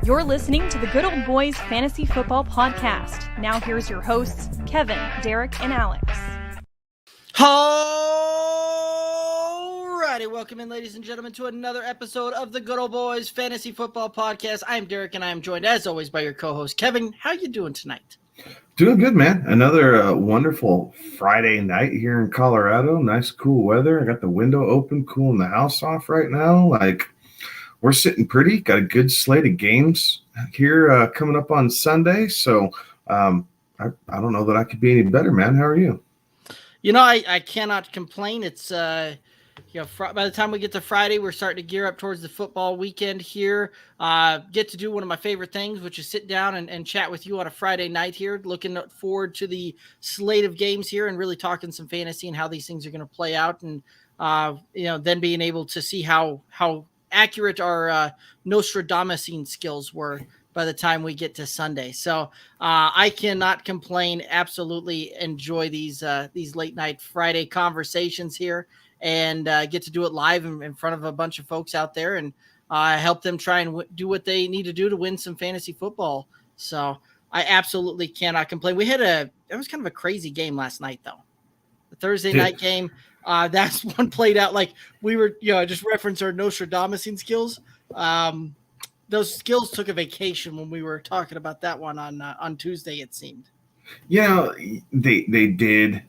You're listening to the Good Old Boys Fantasy Football Podcast. Now here's your hosts, Kevin, Derek, and Alex. Alrighty, welcome in, ladies and gentlemen, to another episode of the Good Old Boys Fantasy Football Podcast. I'm Derek, and I am joined, as always, by your co-host, Kevin. How you doing tonight? Doing good, man. Another wonderful Friday night here in Colorado. Nice, cool weather. I got the window open, cooling the house off right now. We're sitting pretty. Got a good slate of games here coming up on Sunday. So I don't know that I could be any better, man. How are you? You know, I cannot complain. It's by the time we get to Friday, we're starting to gear up towards the football weekend here. Get to do one of my favorite things, which is sit down and chat with you on a Friday night here. Looking forward to the slate of games here and really talking some fantasy and how these things are going to play out. And then being able to see how accurate our Nostradamusing skills were by the time we get to Sunday. So I cannot complain. Absolutely enjoy these late night Friday conversations here and get to do it live in front of a bunch of folks out there and help them try and do what they need to do to win some fantasy football. So I absolutely cannot complain. It was kind of a crazy game last night, though. The Thursday night game. That's one played out like we were, I just referenced our Nostradamusing skills. Those skills took a vacation when we were talking about that one on Tuesday, it seemed. Yeah, they did.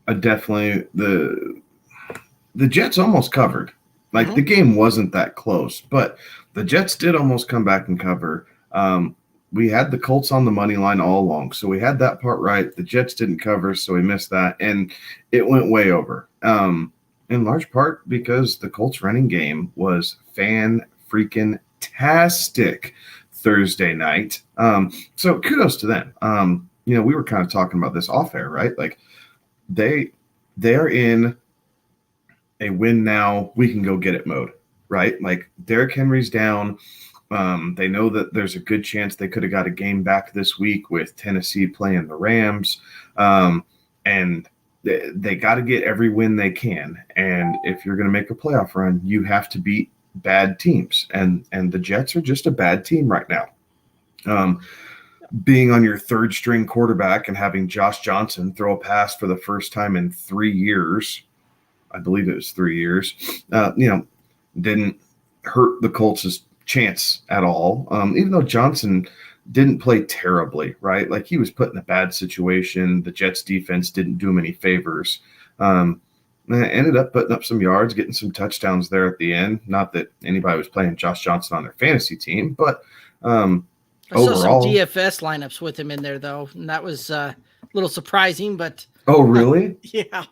Definitely the Jets almost covered. The game wasn't that close, but the Jets did almost come back and cover. We had the Colts on the money line all along, so we had that part right. The Jets didn't cover, so we missed that, and it went way over. In large part because the Colts running game was fan-freaking-tastic Thursday night. So kudos to them. We were kind of talking about this off air, right? They are in a win now, we can go get it mode, right? Derrick Henry's down. They know that there's a good chance they could have got a game back this week with Tennessee playing the Rams. And they got to get every win they can. And if you're going to make a playoff run, you have to beat bad teams. And the Jets are just a bad team right now. Being on your third string quarterback and having Josh Johnson throw a pass for the first time in 3 years, I believe it was 3 years, didn't hurt the Colts' chance at all. Even though Johnson didn't play terribly, right? He was put in a bad situation. The Jets defense didn't do him any favors. Ended up putting up some yards, getting some touchdowns there at the end. Not that anybody was playing Josh Johnson on their fantasy team, but I saw some DFS lineups with him in there, though, and that was a little surprising. But oh, really? Yeah.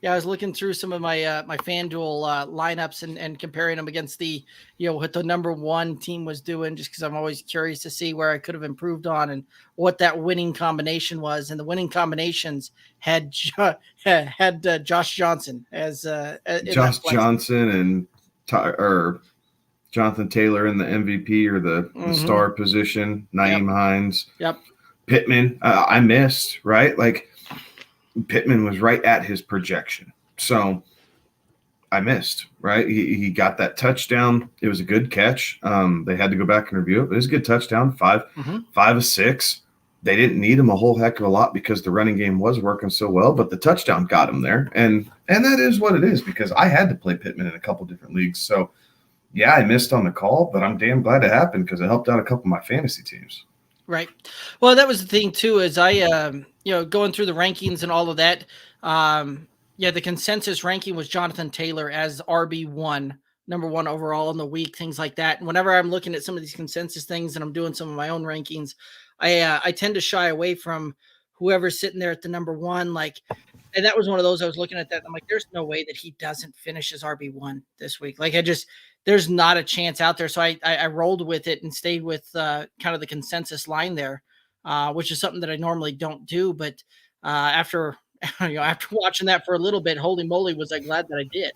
I was looking through some of my my FanDuel lineups and comparing them against the what the number one team was doing, just because I'm always curious to see where I could have improved on and what that winning combination was. And the winning combinations had Josh Johnson as Josh Johnson and Jonathan Taylor in the MVP or the star position, Nyheim Hines. Yep. Pittman, I missed, right? Pittman was right at his projection. So I missed, right? He got that touchdown. It was a good catch. They had to go back and review it, but it was a good touchdown, 5 of 6. They didn't need him a whole heck of a lot because the running game was working so well, but the touchdown got him there. And that is what it is, because I had to play Pittman in a couple different leagues. So yeah, I missed on the call, but I'm damn glad it happened because it helped out a couple of my fantasy teams. Right. Well, that was the thing too, is I, going through the rankings and all of that. The consensus ranking was Jonathan Taylor as RB1, number one overall in the week, things like that. And whenever I'm looking at some of these consensus things and I'm doing some of my own rankings, I tend to shy away from whoever's sitting there at the number one. And that was one of those I was looking at that. I'm like, there's no way that he doesn't finish as RB1 this week. There's not a chance out there. So I rolled with it and stayed with kind of the consensus line there, which is something that I normally don't do. But after watching that for a little bit, holy moly, was I glad that I did.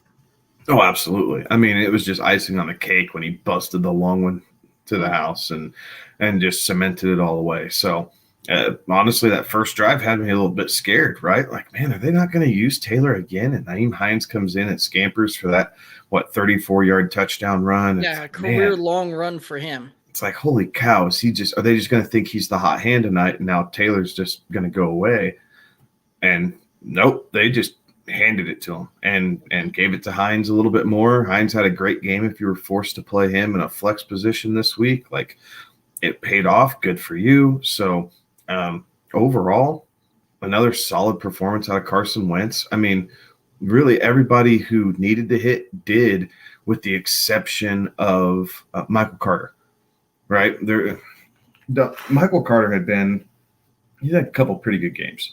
Oh, absolutely. I mean, it was just icing on the cake when he busted the long one to the house and just cemented it all the way. So honestly, that first drive had me a little bit scared, right? Man, are they not going to use Taylor again? And Nyheim Hines comes in and scampers for that, 34-yard touchdown run. Yeah, career-long run for him. it's like, holy cow, are they just going to think he's the hot hand tonight? And now Taylor's just going to go away. And nope, they just handed it to him and gave it to Hines a little bit more. Hines had a great game. If you were forced to play him in a flex position this week, like, it paid off. Good for you. So overall, another solid performance out of Carson Wentz. I mean, really everybody who needed to hit did, with the exception of Michael Carter, right? Michael Carter he had a couple pretty good games.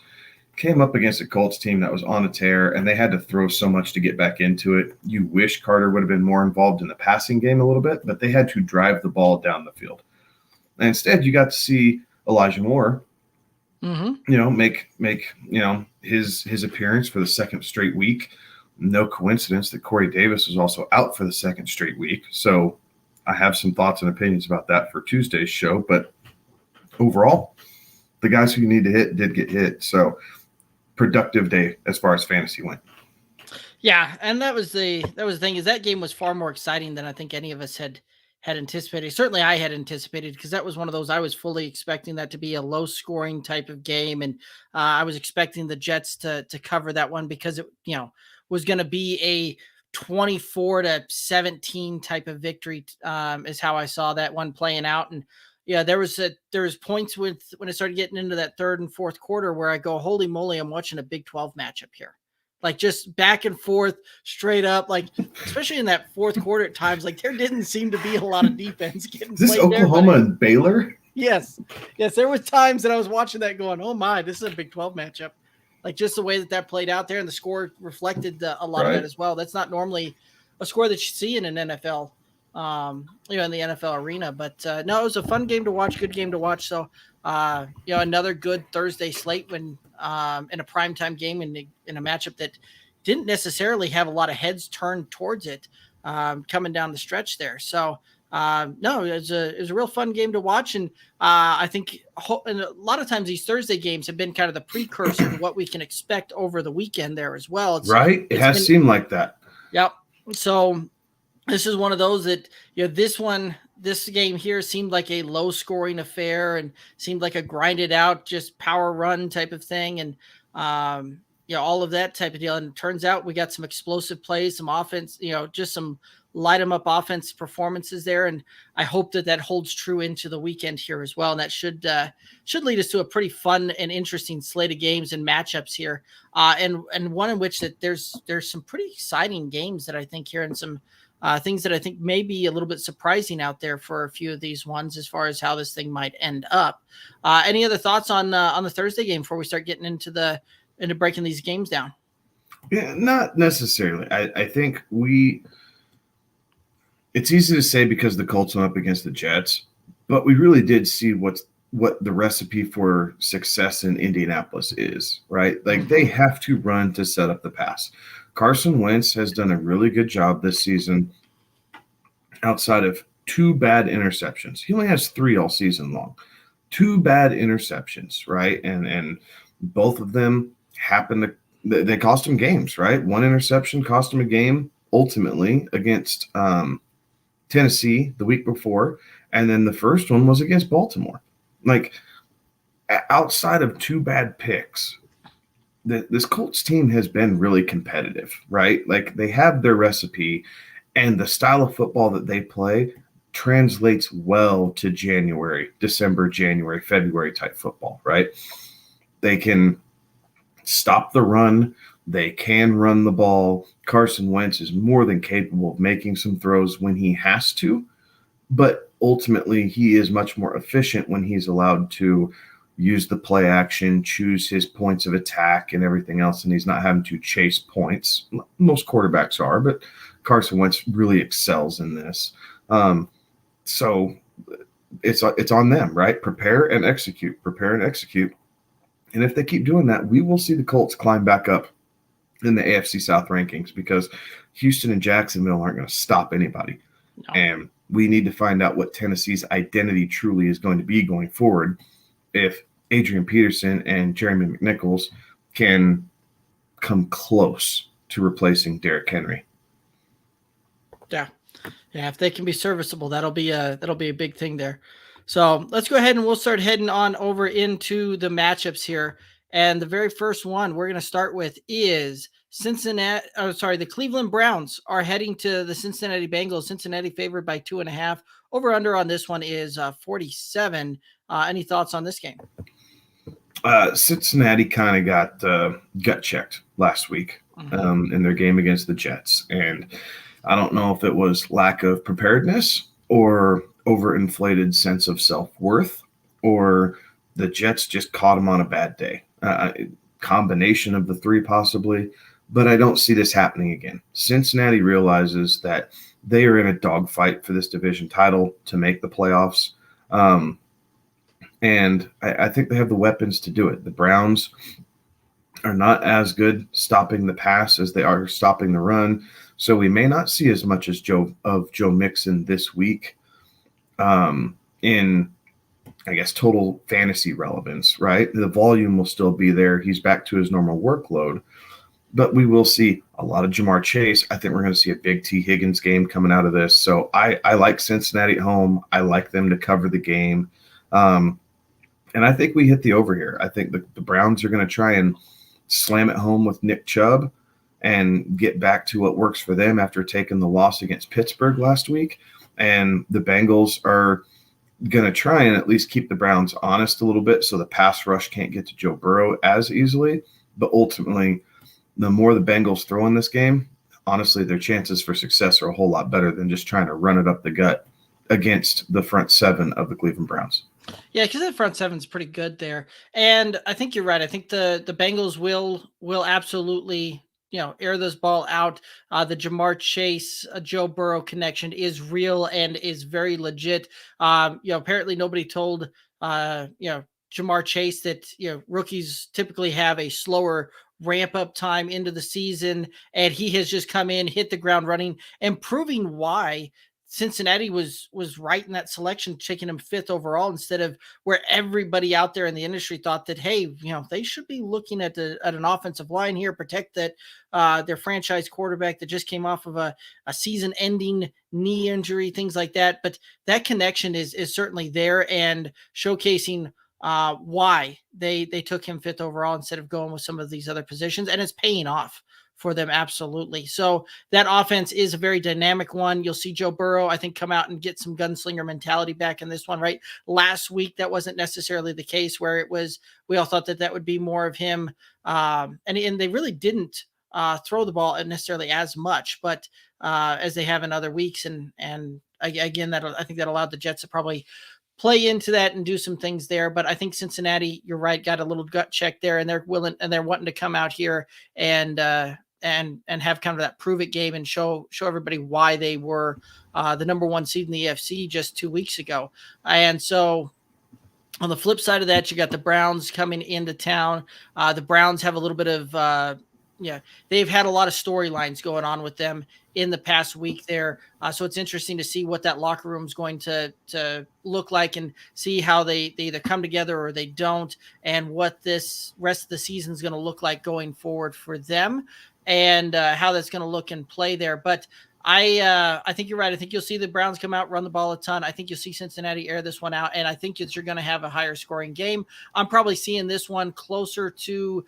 Came up against a Colts team that was on a tear, and they had to throw so much to get back into it. You wish Carter would have been more involved in the passing game a little bit, but they had to drive the ball down the field. And instead, you got to see Elijah Moore, make his appearance for the second straight week. No coincidence that Corey Davis was also out for the second straight week. So I have some thoughts and opinions about that for Tuesday's show. But overall, the guys who you need to hit did get hit. So productive day as far as fantasy went. Yeah, and that was the thing, is that game was far more exciting than I think any of us had anticipated. Certainly I had anticipated, because that was one of those, I was fully expecting that to be a low scoring type of game. And I was expecting the Jets to cover that one, because it, was going to be a 24-17 type of victory, is how I saw that one playing out. And yeah, there was points when it started getting into that third and fourth quarter where I go, holy moly, I'm watching a Big 12 matchup here. Like, just back and forth, straight up, like, especially in that fourth quarter at times, like, there didn't seem to be a lot of defense getting Is this played Oklahoma there, and Baylor? Yes. There was times that I was watching that going, oh my, this is a Big 12 matchup. Like, just the way that played out there, and the score reflected a lot of that as well. That's not normally a score that you see in an NFL, in the NFL arena. But no, it was a fun game to watch, good game to watch. So, another good Thursday slate when in a primetime game in a matchup that didn't necessarily have a lot of heads turned towards it coming down the stretch there. So, no, it was a real fun game to watch. And I think and a lot of times these Thursday games have been kind of the precursor to what we can expect over the weekend there as well. It has seemed like that. Yep. So this is one of those that, this game here seemed like a low scoring affair and seemed like a grinded out, just power run type of thing. And, all of that type of deal. And it turns out we got some explosive plays, some offense, just some light them up offense performances there. And I hope that holds true into the weekend here as well. And that should lead us to a pretty fun and interesting slate of games and matchups here. And one in which that there's some pretty exciting games that I think here, and some things that I think may be a little bit surprising out there for a few of these ones as far as how this thing might end up. Any other thoughts on the Thursday game before we start getting into breaking these games down? Yeah, not necessarily. I think it's easy to say because the Colts went up against the Jets, but we really did see what the recipe for success in Indianapolis is, right? Like, they have to run to set up the pass. Carson Wentz has done a really good job this season outside of 2 bad interceptions. He only has 3 all season long. 2 bad interceptions, right? And both of them they cost him games, right? 1 interception cost him a game ultimately against Tennessee the week before, and then the first one was against Baltimore. Like, outside of 2 bad picks, this Colts team has been really competitive, right? Like, they have their recipe, and the style of football that they play translates well to December, January, February type football, right? They can stop the run. They can run the ball. Carson Wentz is more than capable of making some throws when he has to, but ultimately he is much more efficient when he's allowed to use the play action, choose his points of attack and everything else, and he's not having to chase points. Most quarterbacks are, but Carson Wentz really excels in this. So it's on them, right? Prepare and execute. And if they keep doing that, we will see the Colts climb back up in the AFC South rankings, because Houston and Jacksonville aren't going to stop anybody. No. And we need to find out what Tennessee's identity truly is going to be going forward if Adrian Peterson and Jeremy McNichols can come close to replacing Derrick Henry. Yeah, if they can be serviceable, that'll be a big thing there. So let's go ahead and we'll start heading on over into the matchups here. And the very first one we're going to start with is the Cleveland Browns are heading to the Cincinnati Bengals. Cincinnati favored by 2.5. Over under on this one is 47. Any thoughts on this game? Cincinnati kind of got gut checked last week in their game against the Jets. And I don't know if it was lack of preparedness or overinflated sense of self-worth, or the Jets just caught them on a bad day. Combination of the three possibly, but I don't see this happening again. Cincinnati realizes that they are in a dogfight for this division title to make the playoffs. And I think they have the weapons to do it. The Browns are not as good stopping the pass as they are stopping the run. So we may not see as much as Joe Mixon this week in, I guess, total fantasy relevance, right? The volume will still be there. He's back to his normal workload. But we will see a lot of Jamar Chase. I think we're going to see a big T. Higgins game coming out of this. So I like Cincinnati at home. I like them to cover the game. And I think we hit the over here. I think the Browns are going to try and slam it home with Nick Chubb and get back to what works for them after taking the loss against Pittsburgh last week. And the Bengals are going to try and at least keep the Browns honest a little bit so the pass rush can't get to Joe Burrow as easily. But ultimately, the more the Bengals throw in this game, honestly, their chances for success are a whole lot better than just trying to run it up the gut against the front seven of the Cleveland Browns. Yeah, because the front seven's pretty good there. And I think you're right. I think the Bengals will absolutely, air this ball out. The Jamar Chase, Joe Burrow connection is real and is very legit. Apparently nobody told, Jamar Chase that, rookies typically have a slower ramp up time into the season. And he has just come in, hit the ground running, and proving why Cincinnati was right in that selection, taking him 5th overall instead of where everybody out there in the industry thought that, hey, they should be looking at an offensive line here, protect that their franchise quarterback that just came off of a season-ending knee injury, things like that. But that connection is certainly there and showcasing why they took him 5th overall instead of going with some of these other positions, and it's paying off for them. Absolutely. So that offense is a very dynamic one. You'll see Joe Burrow, I think, come out and get some gunslinger mentality back in this one, right? Last week, that wasn't necessarily the case where it was, we all thought that would be more of him. And they really didn't throw the ball necessarily as much, but as they have in other weeks. And again, I think that allowed the Jets to probably play into that and do some things there. But I think Cincinnati, you're right, got a little gut check there, and they're willing and they're wanting to come out here and have kind of that prove it game and show everybody why they were the number 1 seed in the AFC just 2 weeks ago. And so on the flip side of that, you got the Browns coming into town. The Browns have a little bit of they've had a lot of storylines going on with them in the past week there. So it's interesting to see what that locker room is going to look like and see how they either come together or they don't, and what this rest of the season is going to look like going forward for them, and how that's going to look and play there. But I think you're right. I think you'll see the Browns come out, run the ball a ton. I think you'll see Cincinnati air this one out, and I think you're going to have a higher scoring game. I'm probably seeing this one closer to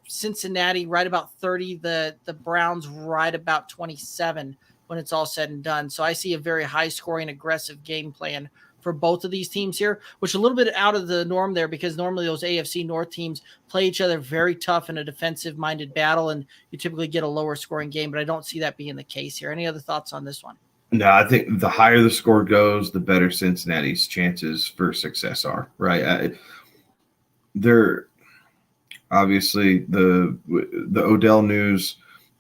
Cincinnati right about 30, the Browns right about 27 when it's all said and done. So I see a very high scoring, aggressive game plan for both of these teams here, which is a little bit out of the norm there because normally those AFC North teams play each other very tough in a defensive minded battle, and you typically get a lower scoring game, but I don't see that being the case here. Any other thoughts on this one? No, I think the higher the score goes, the better Cincinnati's chances for success are, right? They're obviously the Odell news,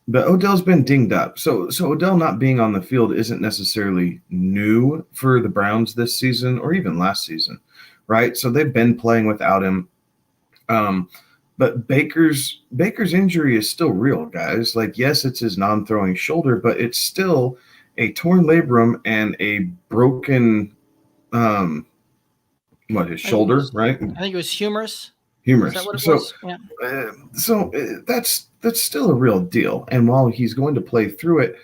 but Odell's been dinged up. So Odell not being on the field isn't necessarily new for the Browns this season or even last season, right? So they've been playing without him. But Baker's injury is still real, guys. Like, yes, it's his non-throwing shoulder, but it's still a torn labrum and a broken his shoulder, right? I think it was humerus. Humerus. Is that what it was? Yeah. That's still a real deal. And while he's going to play through it,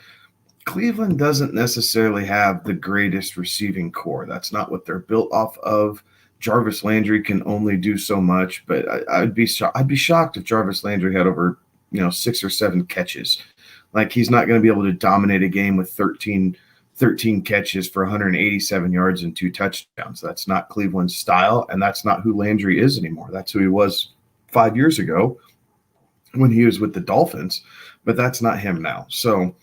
Cleveland doesn't necessarily have the greatest receiving core. That's not what they're built off of. Jarvis Landry can only do so much, but I'd be shocked if Jarvis Landry had over 6 or 7 catches. Like, he's not going to be able to dominate a game with 13 catches for 187 yards and 2 touchdowns. That's not Cleveland's style, and that's not who Landry is anymore. That's who he was 5 years ago when he was with the Dolphins, but that's not him now. So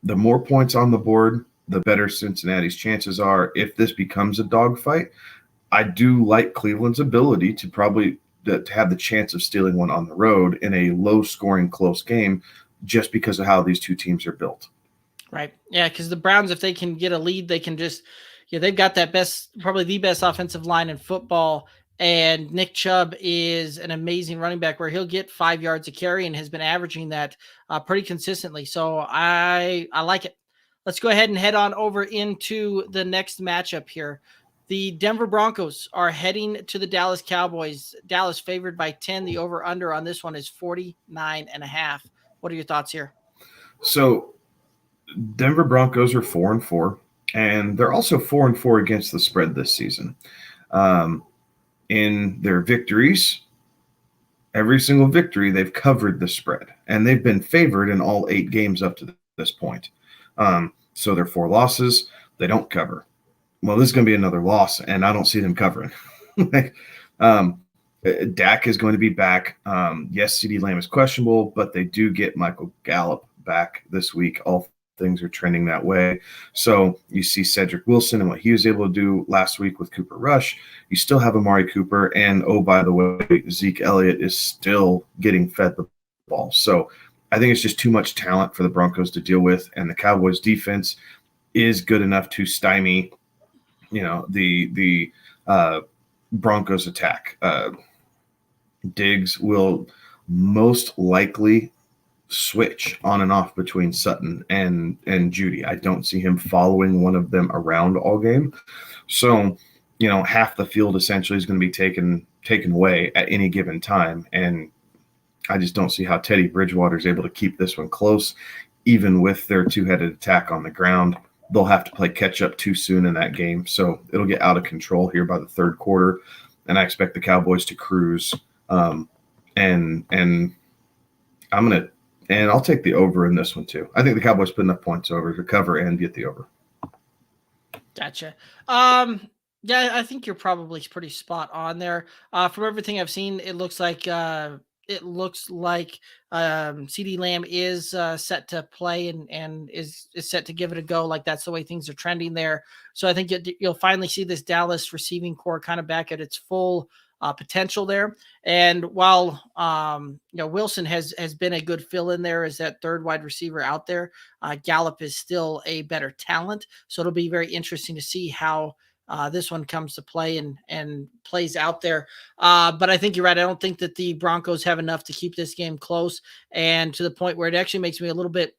the more points on the board, the better Cincinnati's chances are. If this becomes a dogfight, I do like Cleveland's ability to probably to have the chance of stealing one on the road in a low-scoring, close game just because of how these two teams are built. Right. Yeah, because the Browns, if they can get a lead, they can just they've got that probably the best offensive line in football. And Nick Chubb is an amazing running back where he'll get 5 yards a carry and has been averaging that pretty consistently. So I like it. Let's go ahead and head on over into the next matchup here. The Denver Broncos are heading to the Dallas Cowboys. Dallas favored by 10. The over-under on this one is 49.5. What are your thoughts here? So Denver Broncos are 4-4, and they're also 4-4 against the spread this season. In their victories, every single victory, they've covered the spread, and they've been favored in all 8 games up to this point. So their 4 losses, they don't cover. Well, this is going to be another loss, and I don't see them covering. Dak is going to be back. Yes, CeeDee Lamb is questionable, but they do get Michael Gallup back this week. All things are trending that way. So you see Cedric Wilson and what he was able to do last week with Cooper Rush. You still have Amari Cooper, and oh, by the way, Zeke Elliott is still getting fed the ball. So I think it's just too much talent for the Broncos to deal with, and the Cowboys defense is good enough to stymie the Broncos attack. Diggs will most likely switch on and off between Sutton and Judy. I don't see him following one of them around all game. So, half the field essentially is going to be taken away at any given time. And I just don't see how Teddy Bridgewater is able to keep this one close, even with their 2-headed attack on the ground. They'll have to play catch up too soon in that game. So it'll get out of control here by the third quarter. And I expect the Cowboys to cruise. And I'll take the over in this one too. I think the Cowboys put enough points over to cover and get the over. Gotcha. Yeah, I think you're probably pretty spot on there. From everything I've seen, it looks like CeeDee Lamb is set to play and is set to give it a go. Like, that's the way things are trending there. So I think you'll finally see this Dallas receiving core kind of back at its full potential there. And while Wilson has been a good fill in there as that third wide receiver out there, Gallup is still a better talent. So it'll be very interesting to see how this one comes to play and plays out there. But I think you're right. I don't think that the Broncos have enough to keep this game close, and to the point where it actually makes me a little bit.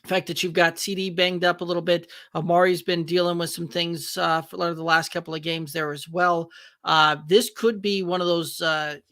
The fact that you've got CD banged up a little bit. Amari's been dealing with some things for the last couple of games there as well. This could be one of those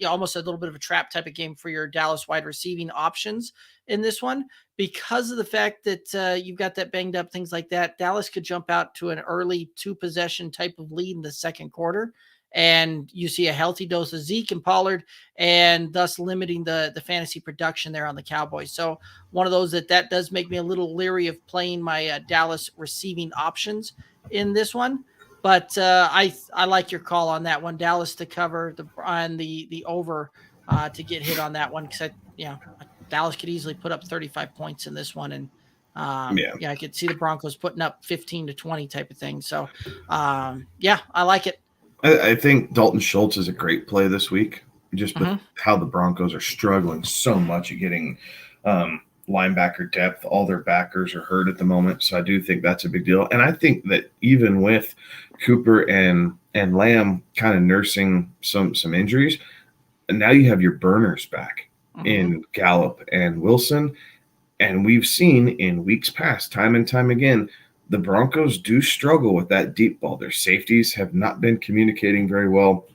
almost a little bit of a trap type of game for your Dallas wide receiving options in this one, because of the fact that you've got that banged up, things like that. Dallas could jump out to an early 2-possession type of lead in the second quarter, and you see a healthy dose of Zeke and Pollard, and thus limiting the fantasy production there on the Cowboys. So one of those that does make me a little leery of playing my Dallas receiving options in this one. But I like your call on that one. Dallas to cover the over to get hit on that one, because Dallas could easily put up 35 points in this one, and I could see the Broncos putting up 15 to 20 type of thing. So I like it. I think Dalton Schultz is a great play this week, just with how the Broncos are struggling so much at getting linebacker depth. All their backers are hurt at the moment, so I do think that's a big deal. And I think that even with Cooper and Lamb kind of nursing some injuries, and now you have your burners back in Gallup and Wilson. And we've seen in weeks past, time and time again, the Broncos do struggle with that deep ball. Their safeties have not been communicating very well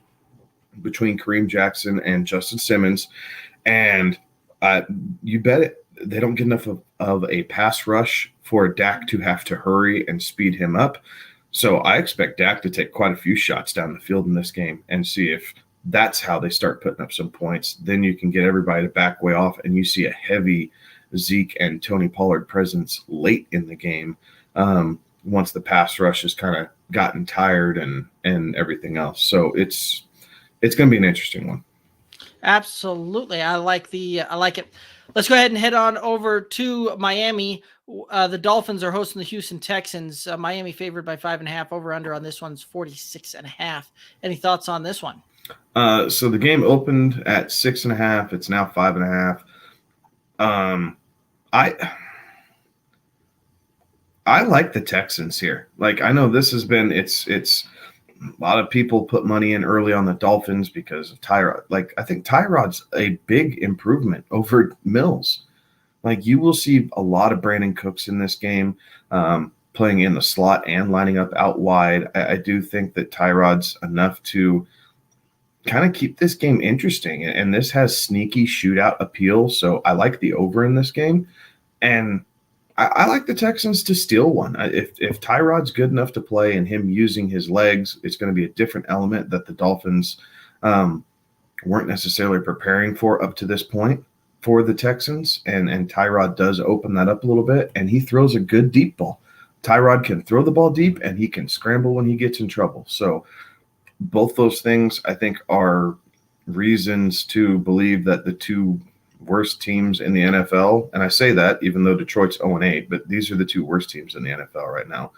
between Kareem Jackson and Justin Simmons. And you bet it, they don't get enough of a pass rush for Dak to have to hurry and speed him up. So I expect Dak to take quite a few shots down the field in this game and see if that's how they start putting up some points. Then you can get everybody to back way off, and you see a heavy Zeke and Tony Pollard presence late in the game once the pass rush has kind of gotten tired and everything else. So it's going to be an interesting one. Absolutely. I like it. Let's go ahead and head on over to Miami. The Dolphins are hosting the Houston Texans. Miami favored by 5.5. Over under on this one's 46.5. Any thoughts on this one? So the game opened at 6.5. It's now 5.5. I like the Texans here. Like, I know this has been it's a lot of people put money in early on the Dolphins because of Tyrod. Like, I think Tyrod's a big improvement over Mills. Like, you will see a lot of Brandon Cooks in this game, playing in the slot and lining up out wide. I do think that Tyrod's enough to kind of keep this game interesting, and this has sneaky shootout appeal. So I like the over in this game, and I like the Texans to steal one. If Tyrod's good enough to play and him using his legs, it's going to be a different element that the Dolphins weren't necessarily preparing for up to this point for the Texans. And Tyrod does open that up a little bit, and he throws a good deep ball. Tyrod can throw the ball deep, and he can scramble when he gets in trouble. So both those things, I think, are reasons to believe that the two worst teams in the NFL, and I say that even though Detroit's 0-8, but these are the two worst teams in the NFL right now.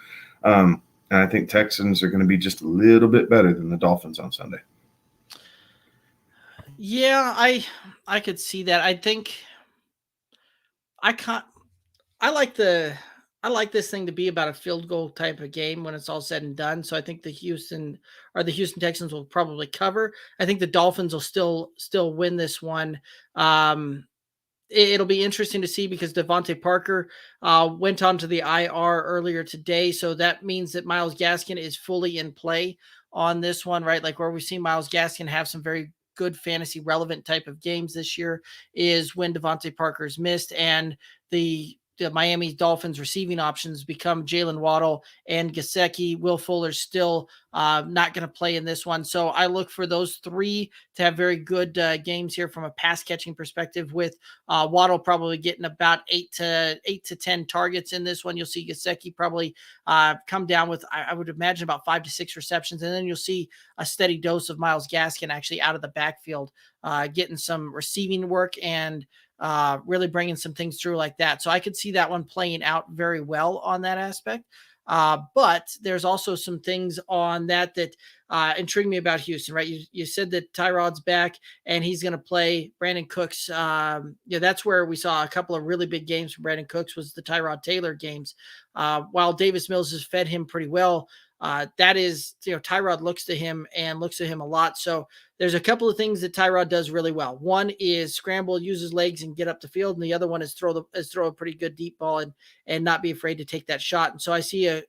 And I think Texans are going to be just a little bit better than the Dolphins on Sunday. Yeah, I could see that. I think I like this thing to be about a field goal type of game when it's all said and done. So I think the Houston Texans will probably cover. I think the Dolphins will still win this one. It'll be interesting to see because Devontae Parker went onto the IR earlier today. So that means that Myles Gaskin is fully in play on this one, right? Like where we've seen Myles Gaskin have some very good fantasy relevant type of games this year is when Devontae Parker's missed, and the Miami Dolphins receiving options become Jalen Waddle and Gesicki. Will Fuller's still not going to play in this one. So I look for those three to have very good games here from a pass catching perspective, with Waddle probably getting about 8 to 10 targets in this one. You'll see Gesicki probably come down with, I would imagine, about 5 to 6 receptions. And then you'll see a steady dose of Myles Gaskin actually out of the backfield, getting some receiving work and really bringing some things through like that. So I could see that one playing out very well on that aspect. But there's also some things on that intrigue me about Houston, right? You said that Tyrod's back and he's going to play Brandon Cooks. That's where we saw a couple of really big games from Brandon Cooks was the Tyrod Taylor games. While Davis Mills has fed him pretty well, that is, Tyrod looks to him a lot. So there's a couple of things that Tyrod does really well. One is scramble, use his legs and get up the field. And the other one is throw a pretty good deep ball and not be afraid to take that shot. And so I see a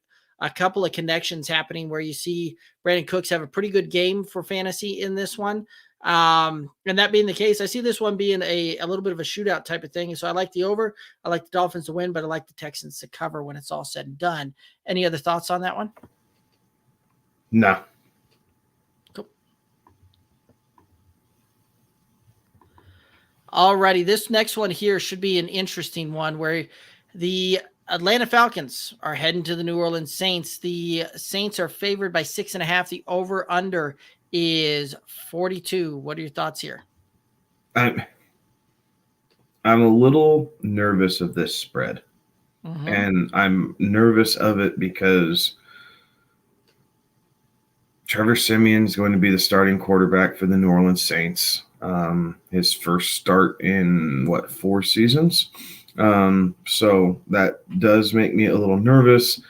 couple of connections happening where you see Brandon Cooks have a pretty good game for fantasy in this one. And that being the case, I see this one being a little bit of a shootout type of thing. And so I like the over. I like the Dolphins to win, but I like the Texans to cover when it's all said and done. Any other thoughts on that one? No. Cool. Alrighty, this next one here should be an interesting one where the Atlanta Falcons are heading to the New Orleans Saints. The Saints are favored by 6.5. The over-under is 42. What are your thoughts here? I'm a little nervous of this spread. Mm-hmm. And I'm nervous of it because Trevor Siemian's going to be the starting quarterback for the New Orleans Saints. His first start in 4 seasons. So that does make me a little nervous.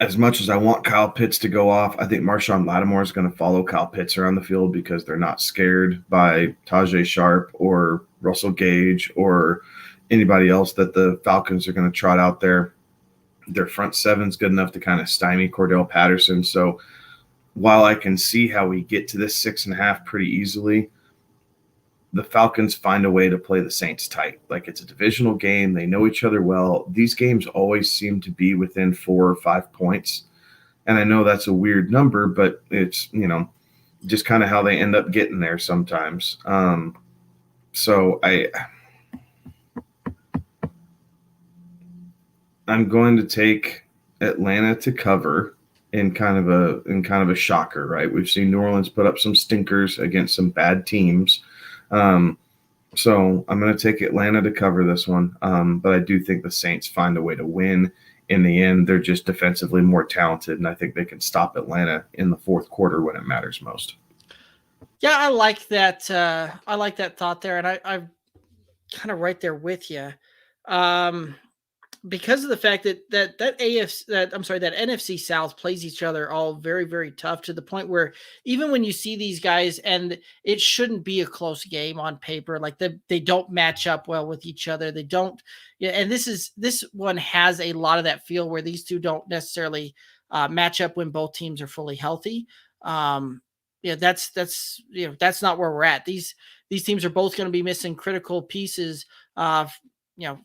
As much as I want Kyle Pitts to go off, I think Marshawn Lattimore is going to follow Kyle Pitts around the field because they're not scared by Tajay Sharp or Russell Gage or anybody else that the Falcons are going to trot out there. Their front seven's good enough to kind of stymie Cordell Patterson. So while I can see how we get to this 6.5 pretty easily, the Falcons find a way to play the Saints tight. Like, it's a divisional game. They know each other well. These games always seem to be within 4 or 5 points. And I know that's a weird number, but it's, just kind of how they end up getting there sometimes. So I'm going to take Atlanta to cover in kind of a shocker, right? We've seen New Orleans put up some stinkers against some bad teams. So I'm going to take Atlanta to cover this one. But I do think the Saints find a way to win. In the end, they're just defensively more talented, and I think they can stop Atlanta in the fourth quarter when it matters most. Yeah, I like that. I like that thought there, and I'm kind of right there with you. Because of the fact that NFC South plays each other all very, very tough, to the point where even when you see these guys, and it shouldn't be a close game on paper, like they don't match up well with each other. They don't, and this one has a lot of that feel where these two don't necessarily match up when both teams are fully healthy. That's not where we're at. These teams are both going to be missing critical pieces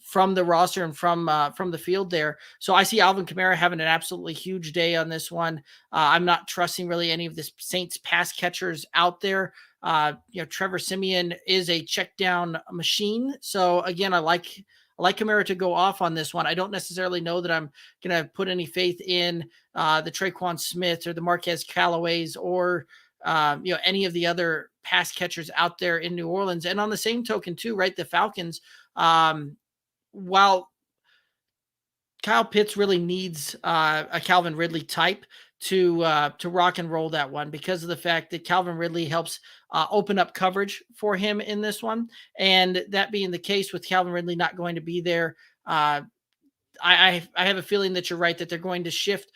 from the roster and from the field there. So I see Alvin Kamara having an absolutely huge day on this one. I'm not trusting really any of the Saints pass catchers out there. Trevor Siemian is a check down machine. So again, I like Kamara to go off on this one. I don't necessarily know that I'm going to put any faith in the Traquan Smith or the Marquez Callaways or any of the other pass catchers out there in New Orleans. And on the same token too, right, the Falcons, while Kyle Pitts really needs a Calvin Ridley type to rock and roll that one, because of the fact that Calvin Ridley helps open up coverage for him in this one. And that being the case, with Calvin Ridley not going to be there, I have a feeling that you're right, that they're going to shift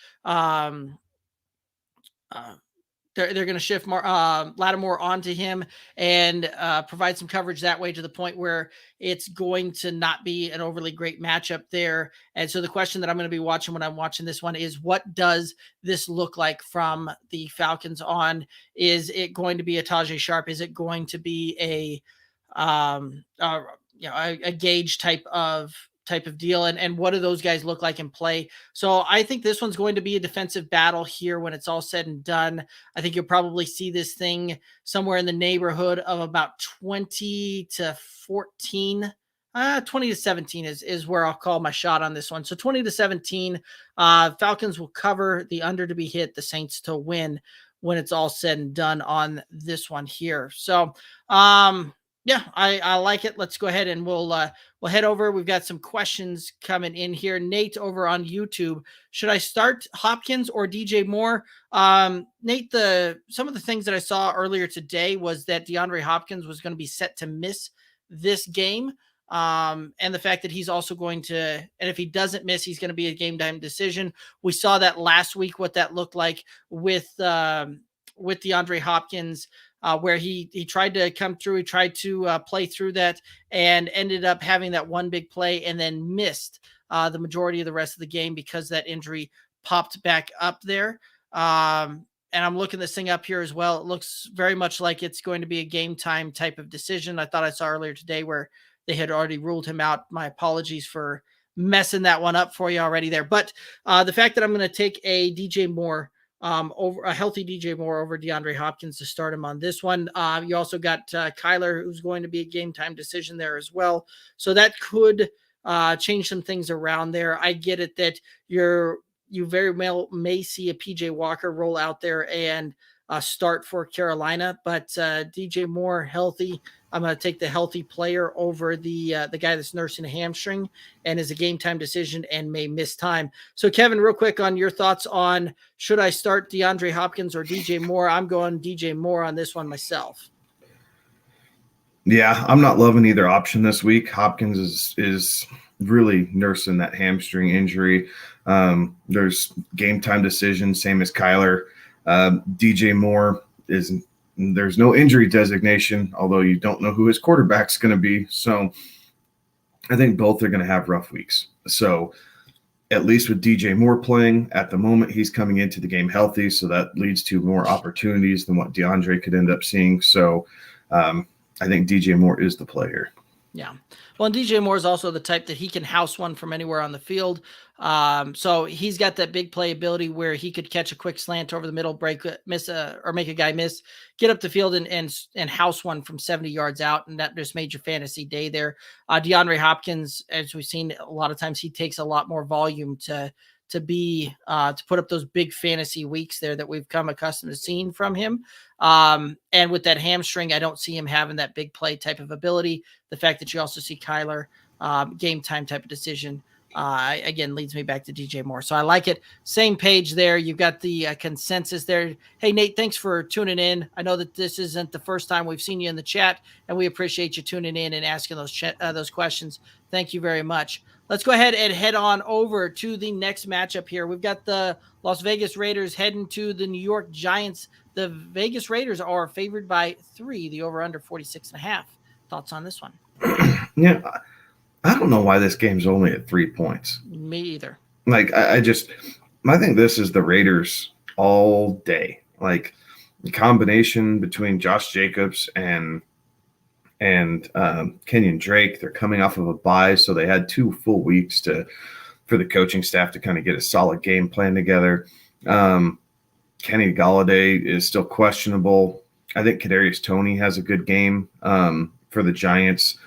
they're going to shift more Lattimore onto him and provide some coverage that way, to the point where it's going to not be an overly great matchup there. And so the question that I'm going to be watching when I'm watching this one is, what does this look like from the Falcons on? Is it going to be a Tajay Sharp? Is it going to be a Gage type of deal, and what do those guys look like in play? So I think this one's going to be a defensive battle here when it's all said and done. I think you'll probably see this thing somewhere in the neighborhood of about 20 to 14. 20 to 17 is where I'll call my shot on this one. So 20 to 17, Falcons will cover, the under to be hit, the Saints to win when it's all said and done on this one here. So, yeah, I like it. Let's go ahead and we'll head over. We've got some questions coming in here. Nate over on YouTube. Should I start Hopkins or DJ Moore? Nate, some of the things that I saw earlier today was that DeAndre Hopkins was going to be set to miss this game. And the fact that he's also going to, and if he doesn't miss, he's going to be a game time decision. We saw that last week, what that looked like with DeAndre Hopkins, where he tried to come through. He tried to play through that and ended up having that one big play and then missed the majority of the rest of the game because that injury popped back up there. And I'm looking this thing up here as well. It looks very much like it's going to be a game time type of decision. I thought I saw earlier today where they had already ruled him out. My apologies for messing that one up for you already there. But the fact that I'm going to take a DJ Moore, over a healthy DJ Moore over DeAndre Hopkins to start him on this one. You also got Kyler, who's going to be a game time decision there as well. So that could change some things around there. I get it that you very well may see a PJ Walker roll out there and start for Carolina, but DJ Moore healthy. I'm going to take the healthy player over the guy that's nursing a hamstring and is a game time decision and may miss time. So Kevin, real quick on your thoughts on, should I start DeAndre Hopkins or DJ Moore? I'm going DJ Moore on this one myself. Yeah, I'm not loving either option this week. Hopkins is really nursing that hamstring injury. There's game time decision, same as Kyler. DJ Moore there's no injury designation, although you don't know who his quarterback's going to be. So I think both are going to have rough weeks. So at least with DJ Moore playing at the moment, he's coming into the game healthy. So that leads to more opportunities than what DeAndre could end up seeing. So I think DJ Moore is the player. Yeah. Well, and DJ Moore is also the type that he can house one from anywhere on the field. So he's got that big play ability where he could catch a quick slant over the middle, or make a guy miss, get up the field and house one from 70 yards out. And that just made your fantasy day there. DeAndre Hopkins, as we've seen a lot of times, he takes a lot more volume to put up those big fantasy weeks there that we've come accustomed to seeing from him. And with that hamstring, I don't see him having that big play type of ability. The fact that you also see Kyler, game time type of decision, again, leads me back to DJ Moore. So I like it. Same page there. You've got the consensus there. Hey, Nate, thanks for tuning in. I know that this isn't the first time we've seen you in the chat, and we appreciate you tuning in and asking those questions. Thank you very much. Let's go ahead and head on over to the next matchup here. We've got the Las Vegas Raiders heading to the New York Giants. The Vegas Raiders are favored by 3, the over-under 46.5. Thoughts on this one? Yeah, I don't know why this game's only at 3 points. Me either. Like, I think this is the Raiders all day. Like, the combination between Josh Jacobs and Kenyon Drake, they're coming off of a bye, so they had 2 full weeks for the coaching staff to kind of get a solid game plan together. Kenny Golladay is still questionable. I think Kadarius Toney has a good game for the Giants,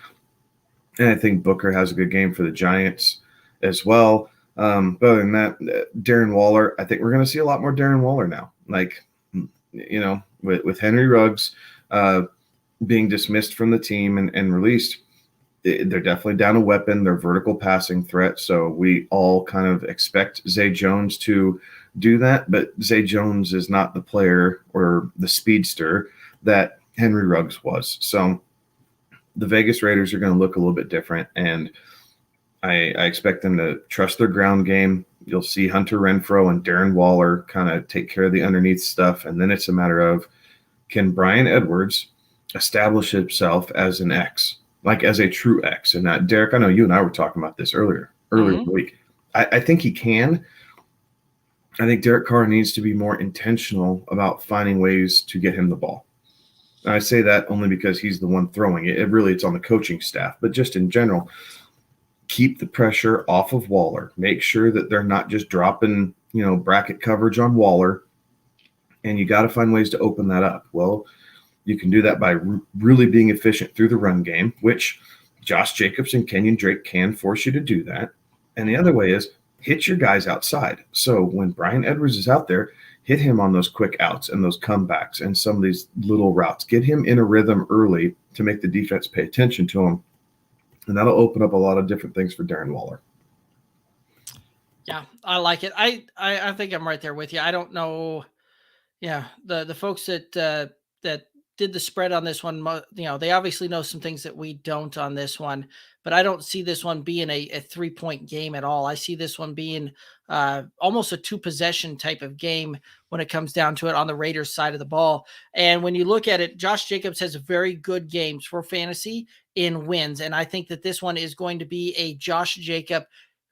and I think Booker has a good game for the Giants as well. But other than that, Darren Waller, I think we're going to see a lot more Darren Waller now. Like, you know, with Henry Ruggs being dismissed from the team and released, they're definitely down a weapon. They're vertical passing threat. So we all kind of expect Zay Jones to do that, but Zay Jones is not the player or the speedster that Henry Ruggs was. So the Vegas Raiders are going to look a little bit different, and I expect them to trust their ground game. You'll see Hunter Renfrow and Darren Waller kind of take care of the underneath stuff, and then it's a matter of, can Bryan Edwards establish himself as an X, like as a true X? And that, Derek, I know you and I were talking about this earlier in the week. I think he can. I think Derek Carr needs to be more intentional about finding ways to get him the ball. And I say that only because he's the one throwing it. It's on the coaching staff. But just in general, keep the pressure off of Waller. Make sure that they're not just dropping, bracket coverage on Waller. And you got to find ways to open that up. Well, you can do that by really being efficient through the run game, which Josh Jacobs and Kenyon Drake can force you to do that. And the other way is hit your guys outside. So when Bryan Edwards is out there, hit him on those quick outs and those comebacks and some of these little routes. Get him in a rhythm early to make the defense pay attention to him. And that'll open up a lot of different things for Darren Waller. Yeah, I like it. I think I'm right there with you. I don't know. Yeah, the folks that did the spread on this one, they obviously know some things that we don't on this one, but I don't see this one being a 3-point game at all. I see this one being almost a 2-possession type of game when it comes down to it on the Raiders side of the ball. And when you look at it, Josh Jacobs has very good games for fantasy in wins. And I think that this one is going to be a Josh Jacob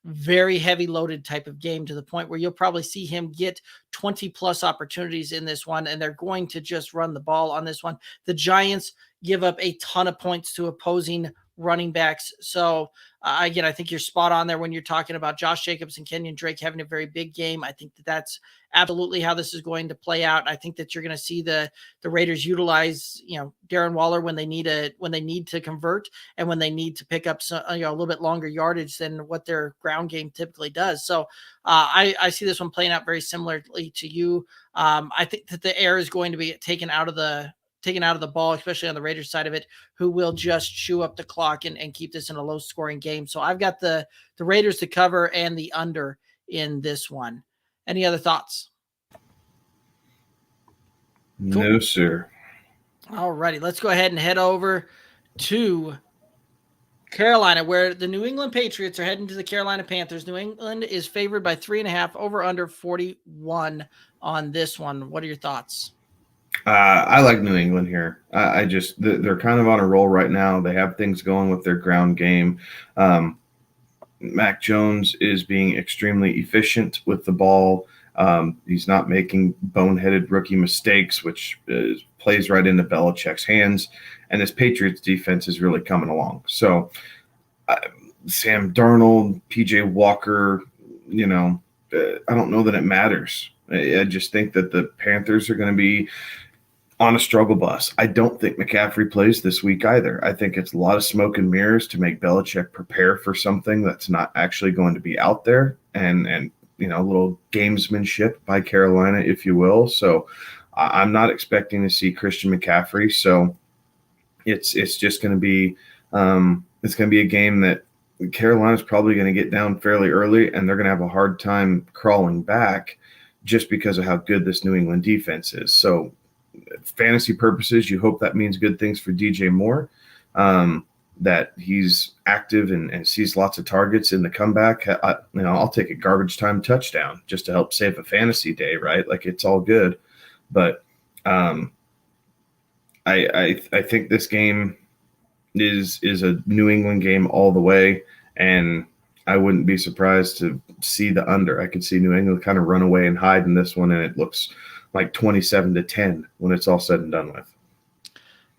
very heavy loaded type of game, to the point where you'll probably see him get 20 plus opportunities in this one, and they're going to just run the ball on this one. The Giants give up a ton of points to opposing running backs. So again, I think you're spot on there when you're talking about Josh Jacobs and Kenyon Drake having a very big game. I think that that's absolutely how this is going to play out. I think that you're going to see the Raiders utilize, Darren Waller when they need to convert and when they need to pick up some, a little bit longer yardage than what their ground game typically does. So I see this one playing out very similarly to you. I think that the air is going to be taken out of the ball, especially on the Raiders side of it, who will just chew up the clock and keep this in a low scoring game. So I've got the Raiders to cover and the under in this one. Any other thoughts? Cool. No, sir. All righty. Let's go ahead and head over to Carolina, where the New England Patriots are heading to the Carolina Panthers. New England is favored by 3.5, over under 41 on this one. What are your thoughts? I like New England here. They're kind of on a roll right now. They have things going with their ground game. Mac Jones is being extremely efficient with the ball. He's not making boneheaded rookie mistakes, which plays right into Belichick's hands. And this Patriots defense is really coming along. So Sam Darnold, PJ Walker, I don't know that it matters. I just think that the Panthers are going to be on a struggle bus. I don't think McCaffrey plays this week either. I think it's a lot of smoke and mirrors to make Belichick prepare for something that's not actually going to be out there, and a little gamesmanship by Carolina, if you will. So I'm not expecting to see Christian McCaffrey. So it's just going to be a game that Carolina's probably going to get down fairly early, and they're going to have a hard time crawling back just because of how good this New England defense is. So fantasy purposes, you hope that means good things for DJ Moore, that he's active and sees lots of targets in the comeback. I'll take a garbage time touchdown just to help save a fantasy day, right? Like, it's all good. But I think this game is a New England game all the way, and I wouldn't be surprised to see the under. I could see New England kind of run away and hide in this one, and it looks like 27-10 when it's all said and done with.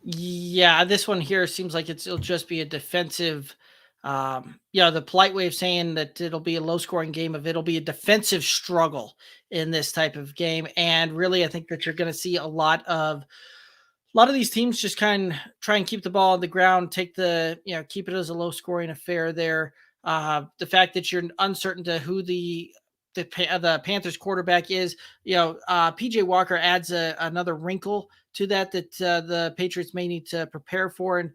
Yeah, this one here seems like it'll just be a defensive. The polite way of saying that it'll be a low-scoring game it'll be a defensive struggle in this type of game. And really, I think that you're going to see a lot of these teams just kind of try and keep the ball on the ground, keep it as a low-scoring affair there. The fact that you're uncertain to who the Panthers quarterback is, PJ Walker adds another wrinkle to that the Patriots may need to prepare for. And,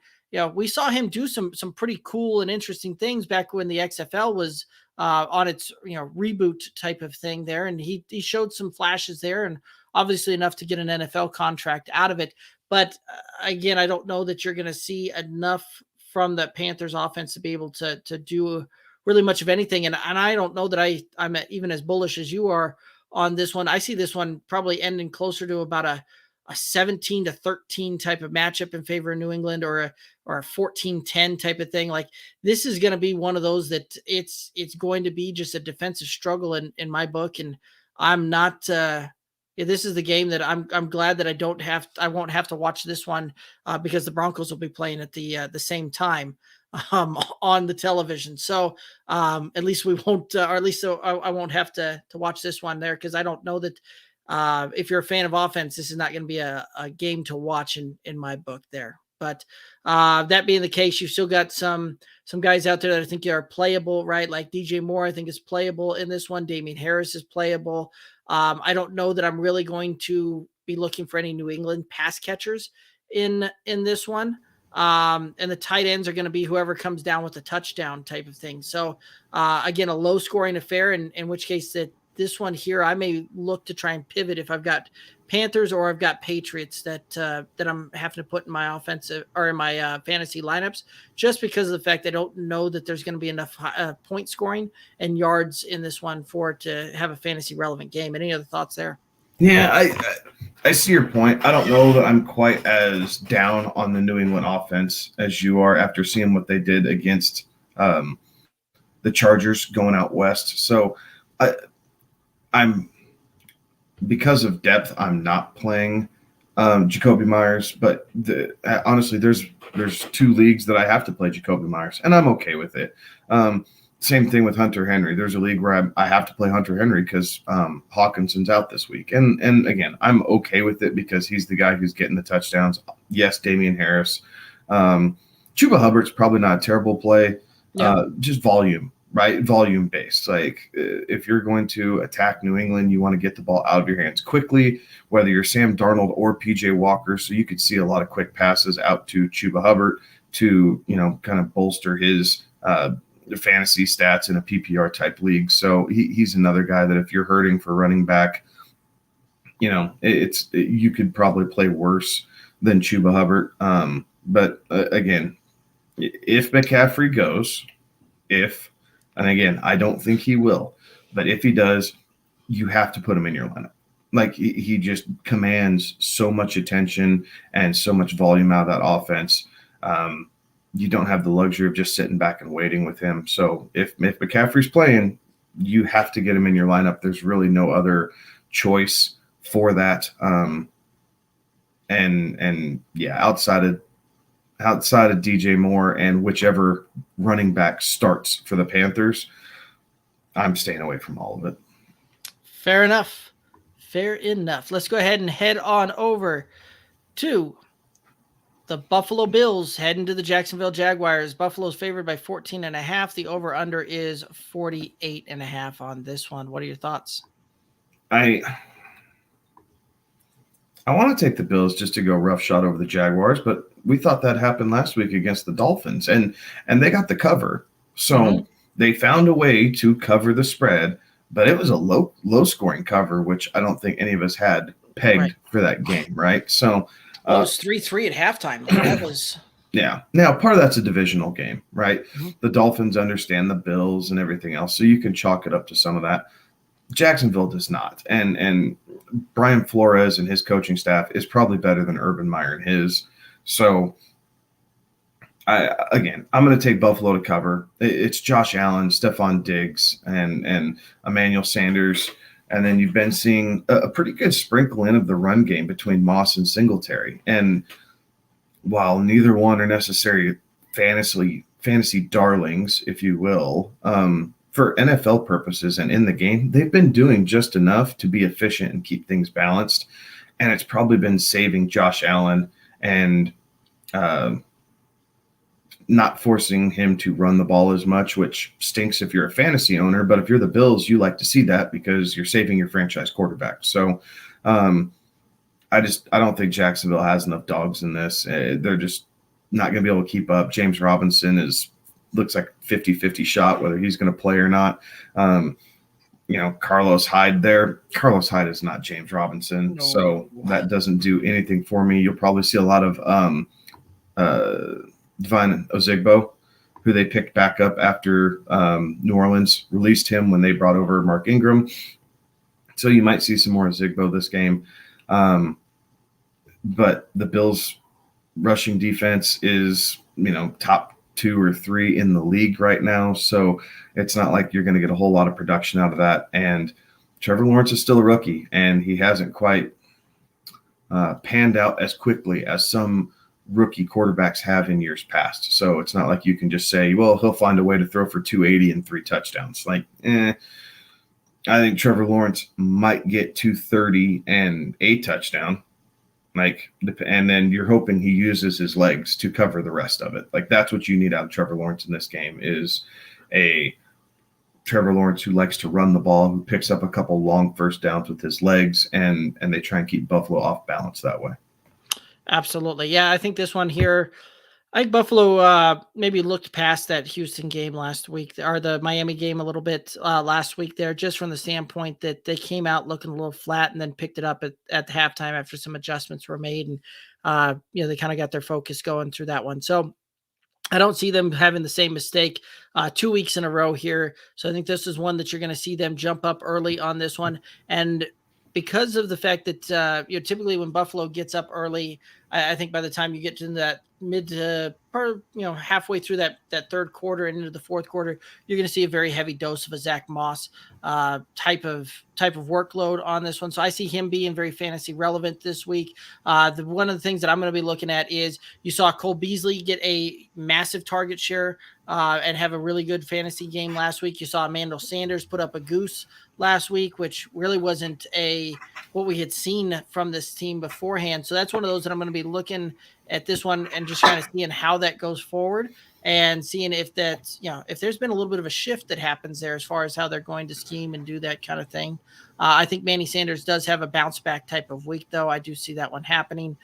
we saw him do some pretty cool and interesting things back when the XFL was on its, reboot type of thing there. And he showed some flashes there, and obviously enough to get an NFL contract out of it. But again, I don't know that you're going to see enough from the Panthers offense to be able to do really much of anything. And I don't know that I'm even as bullish as you are on this one. I see this one probably ending closer to about a 17-13 type of matchup in favor of New England, or a 14-10 type of thing. Like, this is going to be one of those that it's going to be just a defensive struggle in my book. And I'm not, this is the game that I'm glad that I won't have to watch this one because the Broncos will be playing at the same time on the television. So at least we won't, or at least so I won't have to watch this one there, because I don't know that if you're a fan of offense, this is not going to be a game to watch in my book there. But that being the case, you've still got some guys out there that I think are playable, right? Like DJ Moore, I think is playable in this one. Damian Harris is playable. I don't know that I'm really going to be looking for any New England pass catchers in this one. And the tight ends are going to be whoever comes down with a touchdown type of thing. So again, a low scoring affair, in which case that this one here, I may look to try and pivot if I've got Panthers or I've got Patriots that I'm having to put in my offensive or in my fantasy lineups, just because of the fact I don't know that there's going to be enough point scoring and yards in this one for it to have a fantasy relevant game. Any other thoughts there? Yeah, I see your point. I don't know that I'm quite as down on the New England offense as you are after seeing what they did against the Chargers going out west. So I'm because of depth, I'm not playing Jacoby Myers. But honestly, there's two leagues that I have to play Jacoby Myers, and I'm okay with it. Same thing with Hunter Henry. There's a league where I have to play Hunter Henry because Hawkinson's out this week. And again, I'm okay with it because he's the guy who's getting the touchdowns. Yes, Damian Harris. Chuba Hubbard's probably not a terrible play. Yeah. Just volume, right? Volume based. Like if you're going to attack New England, you want to get the ball out of your hands quickly, whether you're Sam Darnold or PJ Walker. So you could see a lot of quick passes out to Chuba Hubbard to, kind of bolster his fantasy stats in a PPR type league. So he's another guy that if you're hurting for running back, you could probably play worse than Chuba Hubbard. But again, if McCaffrey goes, and again, I don't think he will, but if he does, you have to put him in your lineup. Like he just commands so much attention and so much volume out of that offense. You don't have the luxury of just sitting back and waiting with him. So if McCaffrey's playing, you have to get him in your lineup. There's really no other choice for that. And yeah, outside of DJ Moore and whichever running back starts for the Panthers, I'm staying away from all of it. Fair enough. Let's go ahead and head on over to the Buffalo Bills heading to the Jacksonville Jaguars. Buffalo's favored by 14.5. The over-under is 48.5 on this one. What are your thoughts? I want to take the Bills just to go roughshod over the Jaguars, but we thought that happened last week against the Dolphins, and they got the cover. So they found a way to cover the spread, but it was a low-scoring cover, which I don't think any of us had pegged for that game, right? So it was 3-3 at halftime. That was yeah. Now, part of that's a divisional game, right? The Dolphins understand the Bills and everything else, so you can chalk it up to some of that. Jacksonville does not, and Brian Flores and his coaching staff is probably better than Urban Meyer and his. So, I'm going to take Buffalo to cover. It's Josh Allen, Stephon Diggs, and Emmanuel Sanders, and then you've been seeing a pretty good sprinkle in of the run game between Moss and Singletary. And while neither one are necessarily fantasy darlings, if you will, for NFL purposes and in the game, they've been doing just enough to be efficient and keep things balanced. And it's probably been saving Josh Allen and not forcing him to run the ball as much, which stinks if you're a fantasy owner. But if you're the Bills, you like to see that because you're saving your franchise quarterback. So I don't think Jacksonville has enough dogs in this. They're just not going to be able to keep up. James Robinson looks like 50-50 shot whether he's going to play or not. Carlos Hyde there. Carlos Hyde is not James Robinson, so that doesn't do anything for me. You'll probably see a lot of Divine Ozigbo, who they picked back up after New Orleans released him when they brought over Mark Ingram. So you might see some more Ozigbo this game. But the Bills' rushing defense is, top 2 or 3 in the league right now. So it's not like you're going to get a whole lot of production out of that. And Trevor Lawrence is still a rookie, and he hasn't quite panned out as quickly as some rookie quarterbacks have in years past. So it's not like you can just say, well, he'll find a way to throw for 280 and 3 touchdowns. I think Trevor Lawrence might get 230 and a touchdown. And then you're hoping he uses his legs to cover the rest of it. That's what you need out of Trevor Lawrence in this game, is a Trevor Lawrence who likes to run the ball, who picks up a couple long first downs with his legs, and they try and keep Buffalo off balance that way. Absolutely. Yeah, I think this one here, I think Buffalo maybe looked past that Houston game last week, or the Miami game a little bit last week there, just from the standpoint that they came out looking a little flat and then picked it up at the halftime after some adjustments were made. And, they kind of got their focus going through that one. So I don't see them having the same mistake 2 weeks in a row here. So I think this is one that you're going to see them jump up early on this one. And because of the fact that typically when Buffalo gets up early, I think by the time you get to that mid to halfway through that third quarter and into the fourth quarter, you're going to see a very heavy dose of a Zach Moss type of workload on this one. So I see him being very fantasy relevant this week. One of the things that I'm going to be looking at is you saw Cole Beasley get a massive target share and have a really good fantasy game last week. You saw Emmanuel Sanders put up a goose last week, which really wasn't what we had seen from this team beforehand. So that's one of those that I'm going to be looking at this one and just kind of seeing how that goes forward and seeing if that's, if there's been a little bit of a shift that happens there as far as how they're going to scheme and do that kind of thing. I think Manny Sanders does have a bounce back type of week, though. I do see that one happening.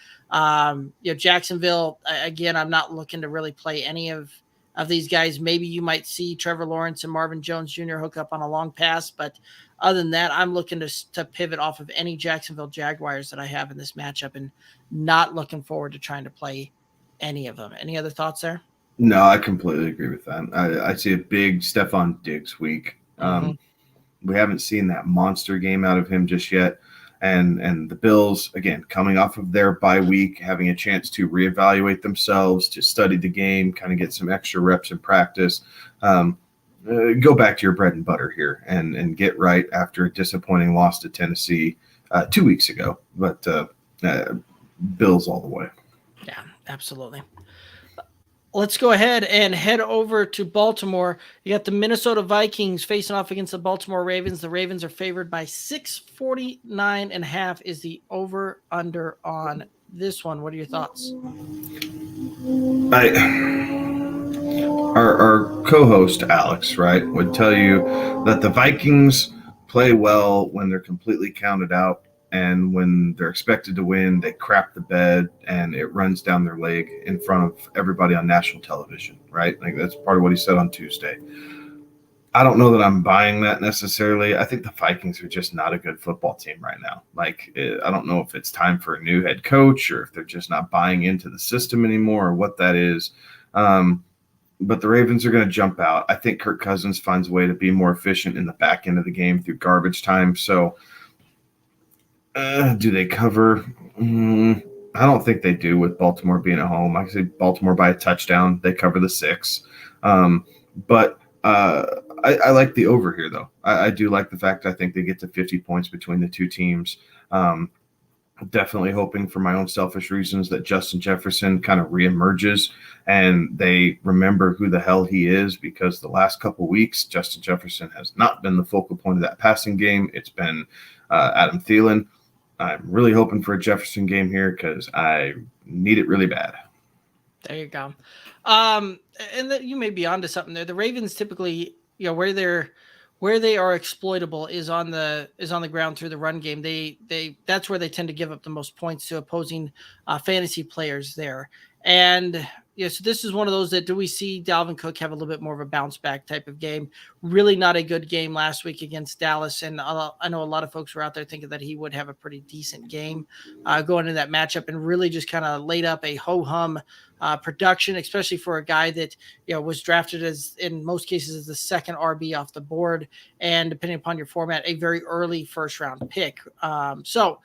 Jacksonville, again, I'm not looking to really play any of these guys. Maybe you might see Trevor Lawrence and Marvin Jones Jr. hook up on a long pass, but other than that, I'm looking to pivot off of any Jacksonville Jaguars that I have in this matchup and not looking forward to trying to play any of them. Any other thoughts there? No, I completely agree with that. I see a big Stephon Diggs week. We haven't seen that monster game out of him just yet. And the Bills, again, coming off of their bye week, having a chance to reevaluate themselves, to study the game, kind of get some extra reps in practice. go back to your bread and butter here and get right after a disappointing loss to Tennessee 2 weeks ago. But Bills all the way. Yeah, absolutely. Let's go ahead and head over to Baltimore. You got the Minnesota Vikings facing off against the Baltimore Ravens. The Ravens are favored by 649.5 is the over-under on this one. What are your thoughts? Our co-host, Alex, right, would tell you that the Vikings play well when they're completely counted out, and when they're expected to win, they crap the bed and it runs down their leg in front of everybody on national television, right? Like that's part of what he said on Tuesday. I don't know that I'm buying that necessarily. I think the Vikings are just not a good football team right now. Like, I don't know if it's time for a new head coach or if they're just not buying into the system anymore or what that is. But the Ravens are going to jump out. I think Kirk Cousins finds a way to be more efficient in the back end of the game through garbage time. So, do they cover? I don't think they do with Baltimore being at home. I say Baltimore by a touchdown. They cover the 6. But I like the over here, though. I do like the fact I think they get to 50 points between the two teams. Definitely hoping for my own selfish reasons that Justin Jefferson kind of reemerges and they remember who the hell he is, because the last couple of weeks, Justin Jefferson has not been the focal point of that passing game. It's been Adam Thielen. I'm really hoping for a Jefferson game here because I need it really bad. There you go. And you may be onto something there. The Ravens typically, where they are exploitable is on the ground through the run game. That's where they tend to give up the most points to opposing fantasy players there. And so this is one of those that, do we see Dalvin Cook have a little bit more of a bounce back type of game? Really not a good game last week against Dallas. And I know a lot of folks were out there thinking that he would have a pretty decent game going into that matchup, and really just kind of laid up a ho-hum production, especially for a guy that was drafted as, in most cases, as the second RB off the board, and depending upon your format, a very early first round pick. So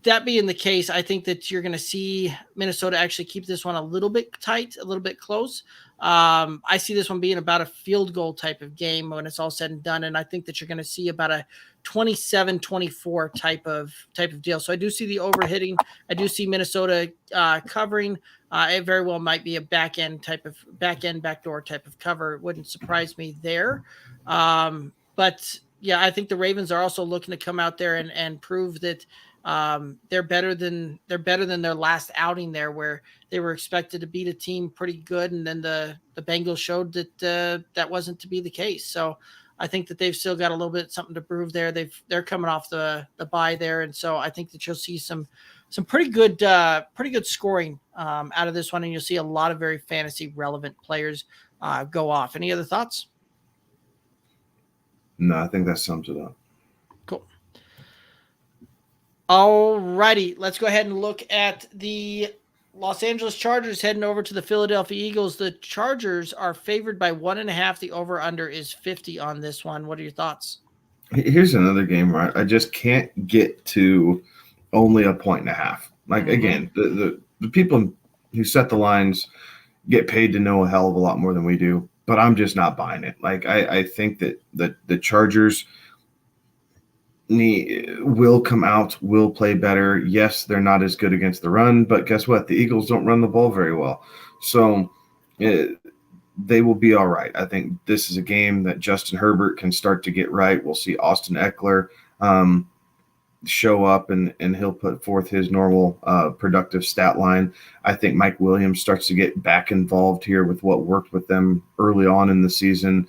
that being the case, I think that you're going to see Minnesota actually keep this one a little bit tight, a little bit close. I see this one being about a field goal type of game when it's all said and done. And I think that you're going to see about a 27-24 type of deal. So I do see the overhitting. I do see Minnesota covering. It very well might be a backdoor type of cover. It wouldn't surprise me there. But yeah, I think the Ravens are also looking to come out there and prove that they're better than their last outing there, where they were expected to beat a team pretty good, and then the Bengals showed that that wasn't to be the case. So I think that they've still got a little bit something to prove there. They're coming off the bye there, and so I think that you'll see some pretty good scoring out of this one, and you'll see a lot of very fantasy relevant players go off. Any other thoughts? No, I think that sums it up. Cool. All righty, let's go ahead and look at the Los Angeles Chargers heading over to the Philadelphia Eagles. The Chargers are favored by 1.5. The over-under is 50 on this one. What are your thoughts? Here's another game where I just can't get to only 1.5. Like, again, the people who set the lines get paid to know a hell of a lot more than we do, but I'm just not buying it. Like, I think that the Chargers will come out, will play better. Yes, they're not as good against the run, but guess what? The Eagles don't run the ball very well. So they will be all right. I think this is a game that Justin Herbert can start to get right. We'll see Austin Eckler show up, and he'll put forth his normal productive stat line. I think Mike Williams starts to get back involved here with what worked with them early on in the season.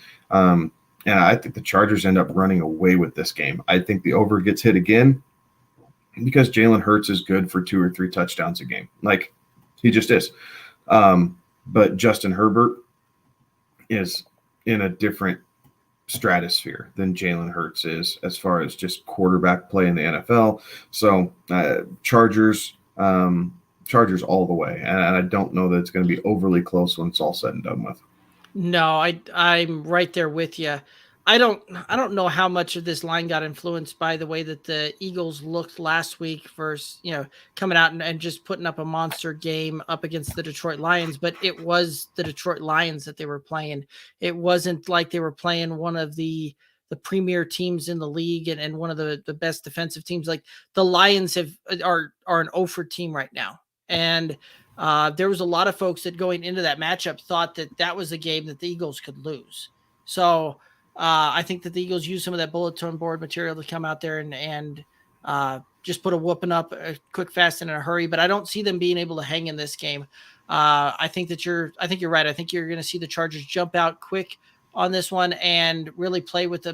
And I think the Chargers end up running away with this game. I think the over gets hit again because Jalen Hurts is good for 2 or 3 touchdowns a game. Like, he just is. But Justin Herbert is in a different stratosphere than Jalen Hurts is as far as just quarterback play in the NFL. So Chargers all the way. And I don't know that it's going to be overly close when it's all said and done with. No, I'm right there with you. I don't know how much of this line got influenced by the way that the Eagles looked last week versus, coming out and just putting up a monster game up against the Detroit Lions, but it was the Detroit Lions that they were playing. It wasn't like they were playing one of the premier teams in the league and one of the best defensive teams. Like the Lions are an 0 team right now. And there was a lot of folks that going into that matchup thought that was a game that the Eagles could lose. So I think that the Eagles use some of that bulletin board material to come out there and just put a whooping up quick, fast, and in a hurry. But I don't see them being able to hang in this game. I think you're right. I think you're going to see the Chargers jump out quick on this one and really play with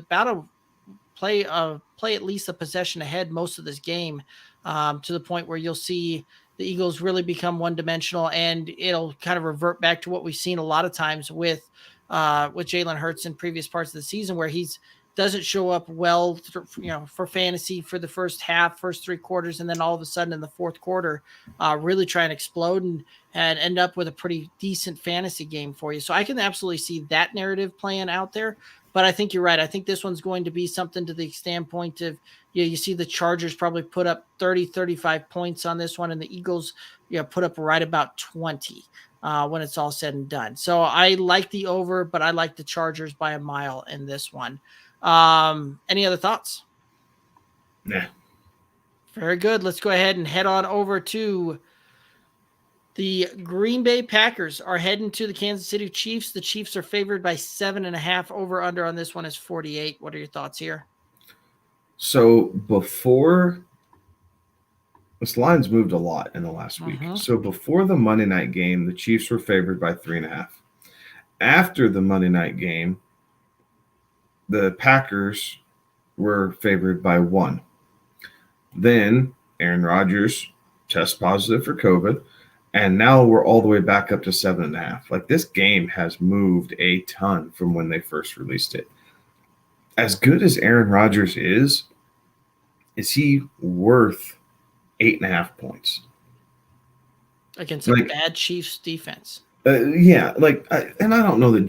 play at least a possession ahead most of this game, to the point where you'll see the Eagles really become one-dimensional, and it'll kind of revert back to what we've seen a lot of times with Jalen Hurts in previous parts of the season, where he's doesn't show up well, for fantasy for the first 3 quarters, and then all of a sudden in the fourth quarter, really try and explode and end up with a pretty decent fantasy game for you. So I can absolutely see that narrative playing out there. But I think you're right. I think this one's going to be something to the standpoint of, you see the Chargers probably put up 30, 35 points on this one, and the Eagles, put up right about 20 when it's all said and done. So I like the over, but I like the Chargers by a mile in this one. Any other thoughts? Yeah. Very good. Let's go ahead and head on over to the Green Bay Packers are heading to the Kansas City Chiefs. The Chiefs are favored by 7.5. Over under on this one is 48. What are your thoughts here? So before this line's moved a lot in the last week. So before the Monday night game, the Chiefs were favored by 3.5. After the Monday night game, the Packers were favored by 1. Then Aaron Rodgers tests positive for COVID. And now we're all the way back up to 7.5. Like, this game has moved a ton from when they first released it. As good as Aaron Rodgers is he worth 8.5 points against a bad Chiefs defense? Yeah, I don't know that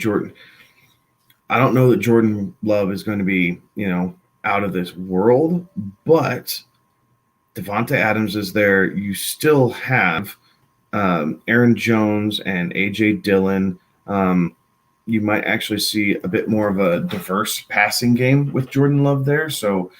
Jordan Love is going to be, out of this world, but Devonta Adams is there. You still have Aaron Jones and A.J. Dillon. You might actually see a bit more of a diverse passing game with Jordan Love there. So,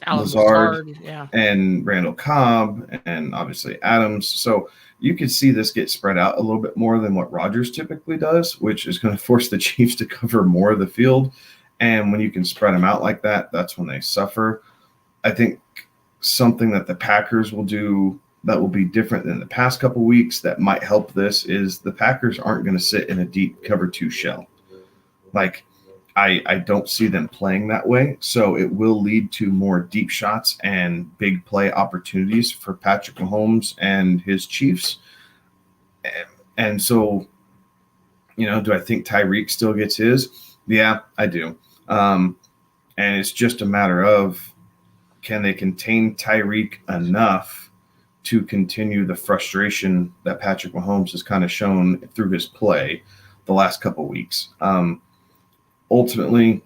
Lazard and Randall Cobb and obviously Adams. So you could see this get spread out a little bit more than what Rodgers typically does, which is going to force the Chiefs to cover more of the field. And when you can spread them out like that, that's when they suffer. I think something that the Packers will do that will be different than the past couple weeks that might help this is the Packers aren't going to sit in a deep cover 2 shell. I don't see them playing that way. So it will lead to more deep shots and big play opportunities for Patrick Mahomes and his Chiefs. And so, do I think Tyreek still gets his? Yeah, I do. And it's just a matter of, can they contain Tyreek enough to continue the frustration that Patrick Mahomes has kind of shown through his play the last couple of weeks? Ultimately,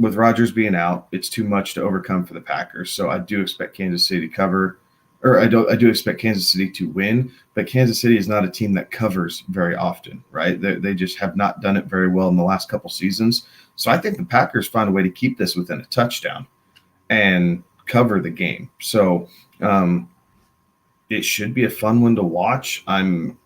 with Rodgers being out, it's too much to overcome for the Packers. So I do expect Kansas City to cover, or I do expect Kansas City to win, but Kansas City is not a team that covers very often, right? They just have not done it very well in the last couple seasons. So I think the Packers find a way to keep this within a touchdown and cover the game. So it should be a fun one to watch. I'm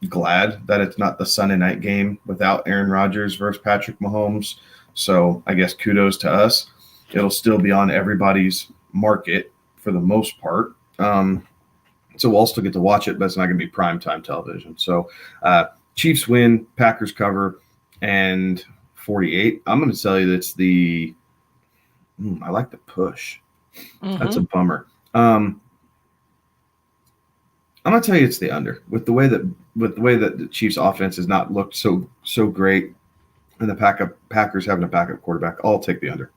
glad that it's not the Sunday night game without Aaron Rodgers versus Patrick Mahomes. So I guess kudos to us. It'll still be on everybody's market for the most part. So we'll all still get to watch it, but it's not going to be primetime television. So Chiefs win, Packers cover, and 48. I'm going to tell you that's the I like the push. That's a bummer. I'm going to tell you it's the under. With the way that the Chiefs offense has not looked so great, and the Packers having a backup quarterback, I'll take the under.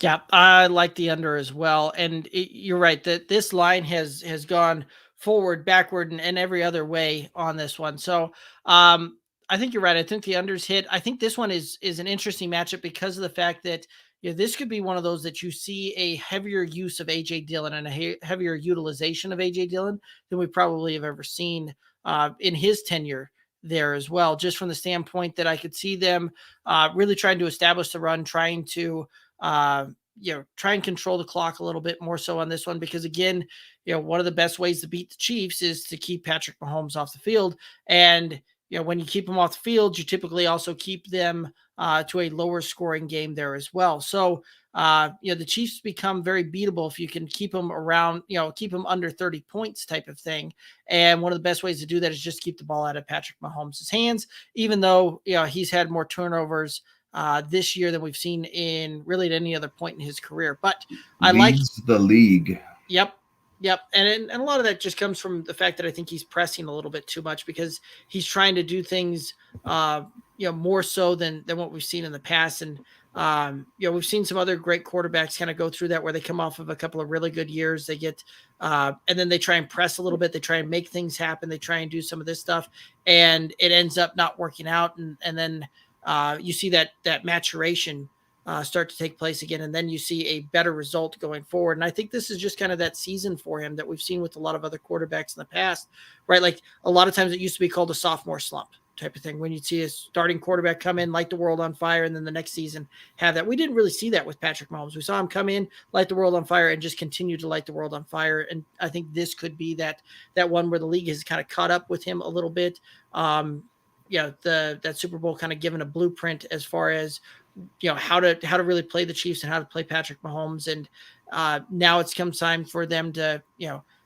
Yeah, I like the under as well. And you're right that this line has gone forward, backward, and every other way on this one. So I I think you're right. I think the unders hit. I think this one is an interesting matchup because of the fact that this could be one of those that you see a heavier use of AJ Dillon and a heavier utilization of AJ Dillon than we probably have ever seen in his tenure there as well. Just from the standpoint that I could see them really trying to establish the run, trying to try and control the clock a little bit more so on this one, because again, one of the best ways to beat the Chiefs is to keep Patrick Mahomes off the field. And when you keep them off the field, you typically also keep them to a lower scoring game there as well. So, the Chiefs become very beatable if you can keep them around, keep them under 30 points type of thing. And one of the best ways to do that is just keep the ball out of Patrick Mahomes' hands, even though, he's had more turnovers this year than we've seen in really at any other point in his career. But I like the league. Yep. And a lot of that just comes from the fact that I think he's pressing a little bit too much because he's trying to do things, more so than what we've seen in the past. And, we've seen some other great quarterbacks kind of go through that where they come off of a couple of really good years. They get, and then they try and press a little bit. They try and make things happen. They try and do some of this stuff and it ends up not working out. And then you see that maturation start to take place again, and then you see a better result going forward. And I think this is just kind of that season for him that we've seen with a lot of other quarterbacks in the past, right? Like a lot of times it used to be called a sophomore slump type of thing when you'd see a starting quarterback come in, light the world on fire, and then the next season have that. We didn't really see that with Patrick Mahomes. We saw him come in, light the world on fire, and just continue to light the world on fire. And I think this could be that one where the league has kind of caught up with him a little bit. That Super Bowl kind of given a blueprint as far as how to really play the Chiefs and how to play Patrick Mahomes. And now it's come time for them to,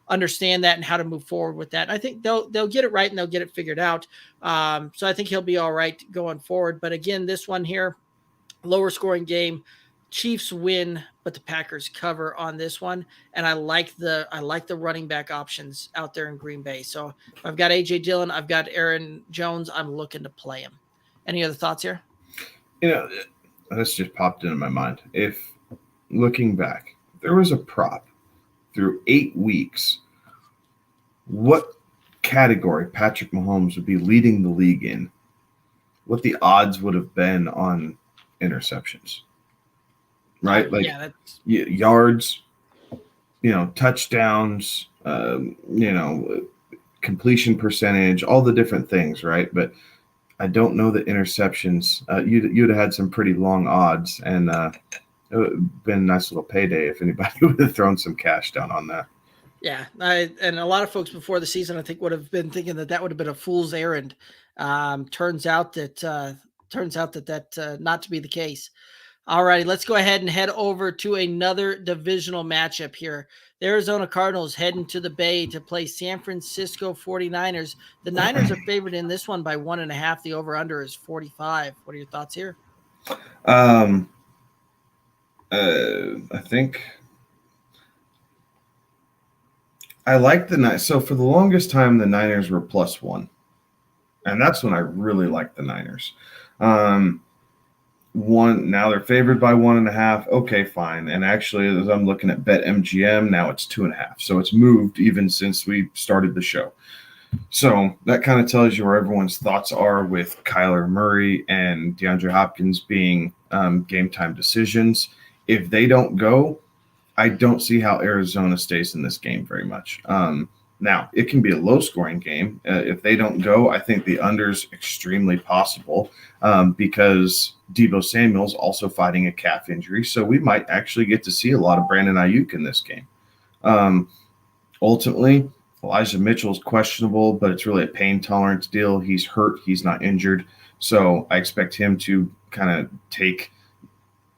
understand that and how to move forward with that. And I think they'll get it right and they'll get it figured out. So I think he'll be all right going forward. But again, this one here, lower scoring game, Chiefs win, but the Packers cover on this one. And I like the running back options out there in Green Bay. So if I've got AJ Dillon, I've got Aaron Jones, I'm looking to play him. Any other thoughts here? This just popped into my mind. If looking back, there was a prop through 8 weeks, what category Patrick Mahomes would be leading the league in, what the odds would have been on interceptions, right? Like yards, touchdowns, completion percentage, all the different things, right? But I don't know that interceptions, you'd have had some pretty long odds, and it would have been a nice little payday if anybody would have thrown some cash down on that. Yeah, and a lot of folks before the season, I think, would have been thinking that would have been a fool's errand. Turns out that not to be the case. All righty, let's go ahead and head over to another divisional matchup here. The Arizona Cardinals heading to the Bay to play San Francisco 49ers. The Niners are favored in this one by 1.5. The over-under is 45. What are your thoughts here? I think I like the Niners. So for the longest time, the Niners were +1. And that's when I really liked the Niners. Now they're favored by 1.5. Okay, fine. And actually, as I'm looking at BetMGM, now it's 2.5. So it's moved even since we started the show. So that kind of tells you where everyone's thoughts are with Kyler Murray and DeAndre Hopkins being game time decisions. If they don't go, I don't see how Arizona stays in this game very much. Now, it can be a low-scoring game. If they don't go, I think the under's extremely possible because Deebo Samuel's also fighting a calf injury, so we might actually get to see a lot of Brandon Ayuk in this game. Ultimately, Elijah Mitchell's questionable, but it's really a pain tolerance deal. He's hurt. He's not injured, so I expect him to kind of take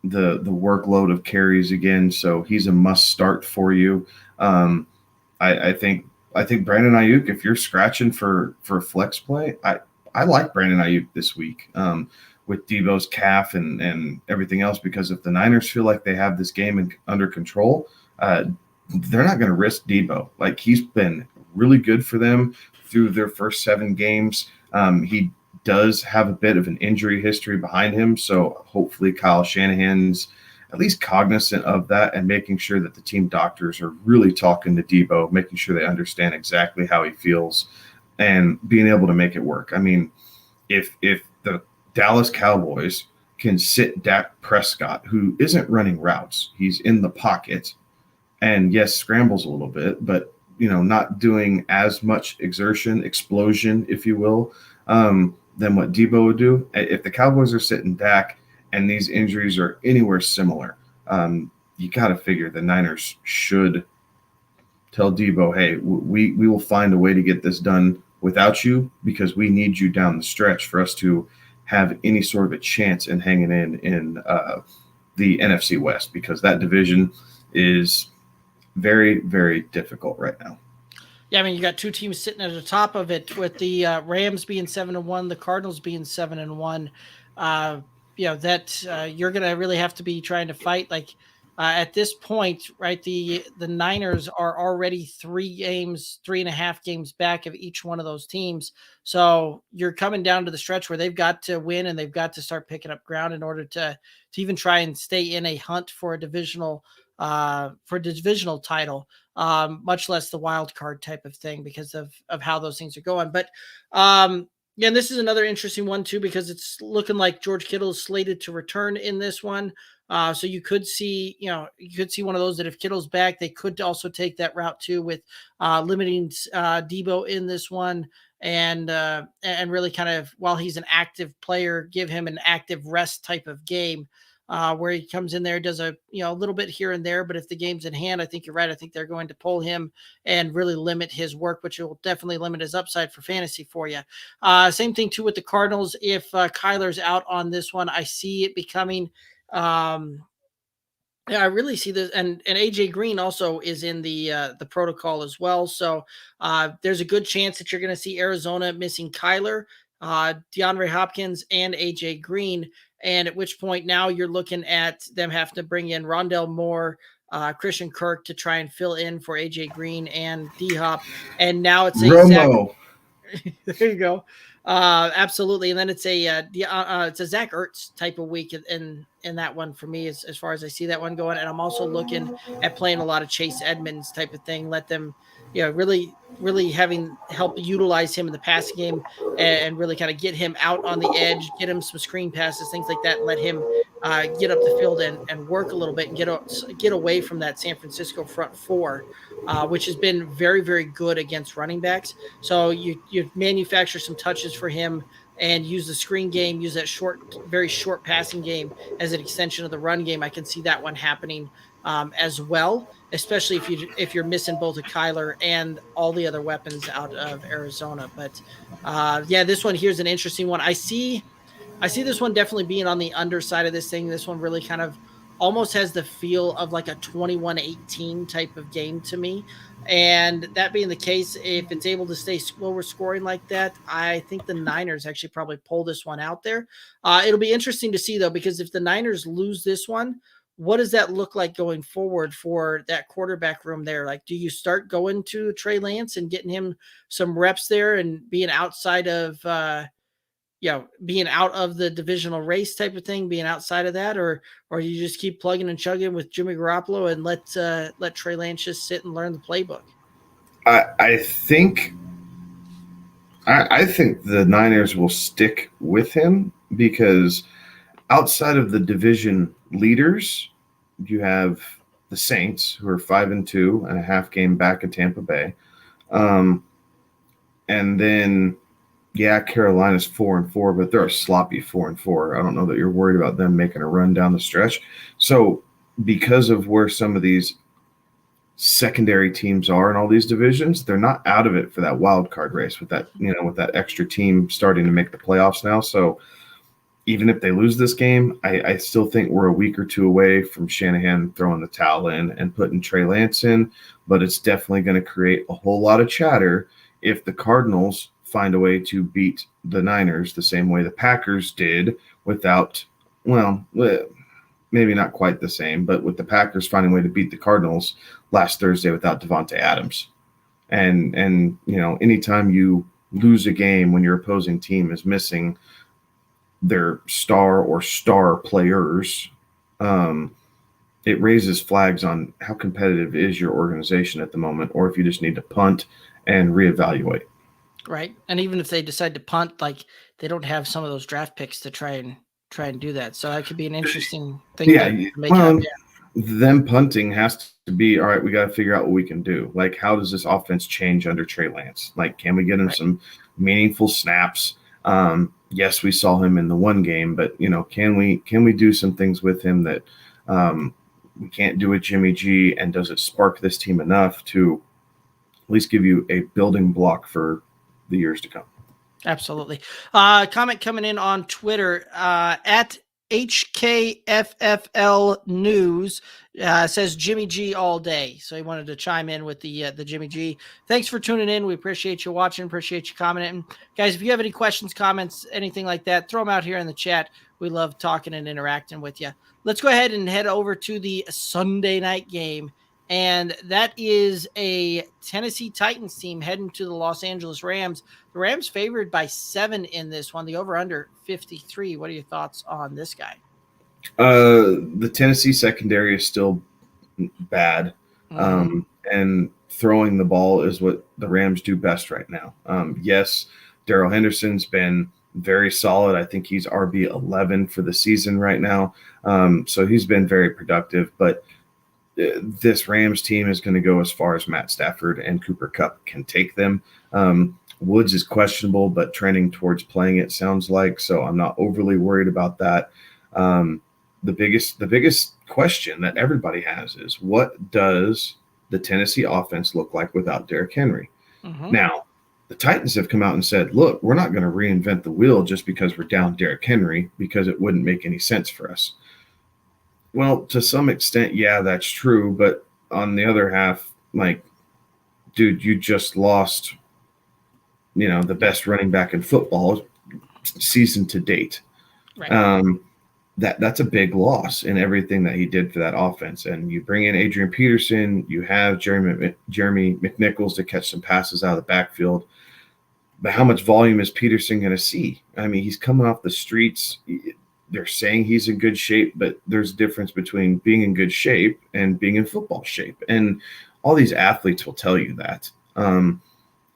the workload of carries again, so he's a must-start for you. I think Brandon Ayuk, if you're scratching for flex play, I like Brandon Ayuk this week with Deebo's calf and everything else, because if the Niners feel like they have this game under control, they're not going to risk Deebo. Like, he's been really good for them through their first 7 games. He does have a bit of an injury history behind him, so hopefully Kyle Shanahan's at least cognizant of that and making sure that the team doctors are really talking to Deebo, making sure they understand exactly how he feels and being able to make it work. I mean, if the Dallas Cowboys can sit Dak Prescott, who isn't running routes, he's in the pocket, and yes, scrambles a little bit, but not doing as much explosion, if you will, than what Debo would do. If the Cowboys are sitting Dak and these injuries are anywhere similar, you got to figure the Niners should tell Debo, hey, we will find a way to get this done without you, because we need you down the stretch for us to have any sort of a chance in hanging in the NFC West, because that division is very, very difficult right now. Yeah, I mean, you got two teams sitting at the top of it, with the Rams being 7-1, the Cardinals being 7-1. You're going to really have to be trying to fight. Like at this point, right? The Niners are already 3.5 games back of each one of those teams. So you're coming down to the stretch where they've got to win, and they've got to start picking up ground in order to even try and stay in a hunt for a divisional title, much less the wild card type of thing, because of how those things are going. But yeah, and this is another interesting one too, because it's looking like George Kittle is slated to return in this one. So you could see one of those that if Kittle's back, they could also take that route too, with limiting Debo in this one, and really kind of, while he's an active player, give him an active rest type of game. Where he comes in there, does a little bit here and there, but if the game's in hand, I think you're right. I think they're going to pull him and really limit his work, which will definitely limit his upside for fantasy for you. Same thing too with the Cardinals. If Kyler's out on this one, I see it becoming. Yeah, I really see this, and AJ Green also is in the protocol as well. So there's a good chance that you're going to see Arizona missing Kyler, DeAndre Hopkins, and AJ Green. And at which point now you're looking at them having to bring in Rondell Moore, Christian Kirk to try and fill in for AJ Green and D-Hop. And now it's a Romo. there you go. Absolutely. And then it's a Zach Ertz type of week in that one for me, as far as I see that one going. And I'm also looking at playing a lot of Chase Edmonds type of thing. Let them, really help utilize him in the passing game, and really kind of get him out on the edge, get him some screen passes, things like that. And let him get up the field and work a little bit, and get away from that San Francisco front four, which has been very, very good against running backs. So you manufacture some touches for him and use the screen game, use that very short passing game as an extension of the run game. I can see that one happening as well, especially if you're missing both a Kyler and all the other weapons out of Arizona. But yeah, this one here's an interesting one. I see this one definitely being on the underside of this thing. This one really kind of almost has the feel of like a 21-18 type of game to me. And that being the case, if it's able to stay lower scoring like that, I think the Niners actually probably pull this one out there. It'll be interesting to see, though, because if the Niners lose this one, what does that look like going forward for that quarterback room there? Like, do you start going to Trey Lance and getting him some reps there and being outside of being out of the divisional race type of thing, being outside of that, or you just keep plugging and chugging with Jimmy Garoppolo and let Trey Lance just sit and learn the playbook? I think the Niners will stick with him, because outside of the division leaders, you have the Saints, who are 5-2 and a half game back in Tampa Bay, and then. Yeah, Carolina's 4-4, but they're a sloppy 4-4. I don't know that you're worried about them making a run down the stretch. So because of where some of these secondary teams are in all these divisions, they're not out of it for that wild card race with that, with that extra team starting to make the playoffs now. So even if they lose this game, I still think we're a week or two away from Shanahan throwing the towel in and putting Trey Lance in, but it's definitely going to create a whole lot of chatter if the Cardinals find a way to beat the Niners the same way the Packers did without, maybe not quite the same, but with the Packers finding a way to beat the Cardinals last Thursday without Devontae Adams. And anytime you lose a game when your opposing team is missing their star or star players, it raises flags on how competitive is your organization at the moment, or if you just need to punt and reevaluate. Right. And even if they decide to punt, like they don't have some of those draft picks to try and do that. So that could be an interesting thing to make well, up. Yeah. Them punting has to be all right. We got to figure out what we can do. Like, how does this offense change under Trey Lance? Like, can we get him some meaningful snaps? Yes, we saw him in the one game, but can we do some things with him that we can't do with Jimmy G? And does it spark this team enough to at least give you a building block for the years to come? Absolutely. Comment coming in on Twitter at HKFFL News says Jimmy G all day. So he wanted to chime in with the Jimmy G. Thanks for tuning in. We appreciate you watching. Appreciate you commenting. Guys, if you have any questions, comments, anything like that, throw them out here in the chat. We love talking and interacting with you. Let's go ahead and head over to the Sunday night game. And that is a Tennessee Titans team heading to the Los Angeles Rams. The Rams favored by 7 in this one. The over-under 53. What are your thoughts on this guy? The Tennessee secondary is still bad. And throwing the ball is what the Rams do best right now. Yes, Darrell Henderson's been very solid. I think he's RB11 for the season right now. So he's been very productive. But this Rams team is going to go as far as Matt Stafford and Cooper Kupp can take them. Woods is questionable, but trending towards playing, it sounds like. So I'm not overly worried about that. The biggest question that everybody has is, what does the Tennessee offense look like without Derrick Henry? Now, the Titans have come out and said, look, we're not going to reinvent the wheel just because we're down Derrick Henry, because it wouldn't make any sense for us. Well, to some extent, yeah, that's true. But on the other half, like, dude, you just lost, the best running back in football season to date. Right. That's a big loss in everything that he did for that offense. And you bring in Adrian Peterson, you have Jeremy McNichols to catch some passes out of the backfield. But how much volume is Peterson going to see? I mean, he's coming off the streets. They're saying he's in good shape, but there's a difference between being in good shape and being in football shape. And all these athletes will tell you that.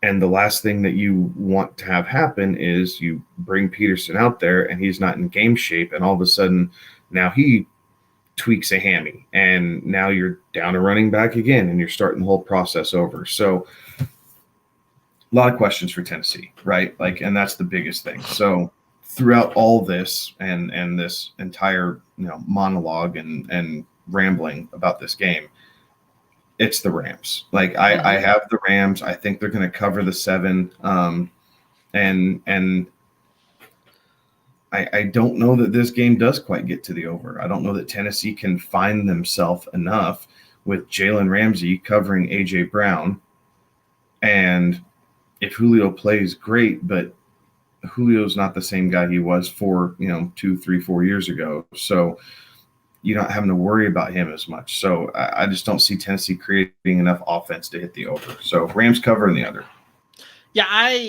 And the last thing that you want to have happen is you bring Peterson out there and he's not in game shape, and all of a sudden now he tweaks a hammy, and now you're down a running back again, and you're starting the whole process over. So a lot of questions for Tennessee, right? Like, and that's the biggest thing. So throughout all this and this entire monologue and rambling about this game, it's the Rams. Like, I have the Rams. I think they're going to cover the 7. And I don't know that this game does quite get to the over. I don't know that Tennessee can find themselves enough with Jalen Ramsey covering A.J. Brown. And if Julio plays, great, but Julio's not the same guy he was 2, 3, 4 years ago. So you're not having to worry about him as much. So I just don't see Tennessee creating enough offense to hit the over. So Rams covering the under. Yeah,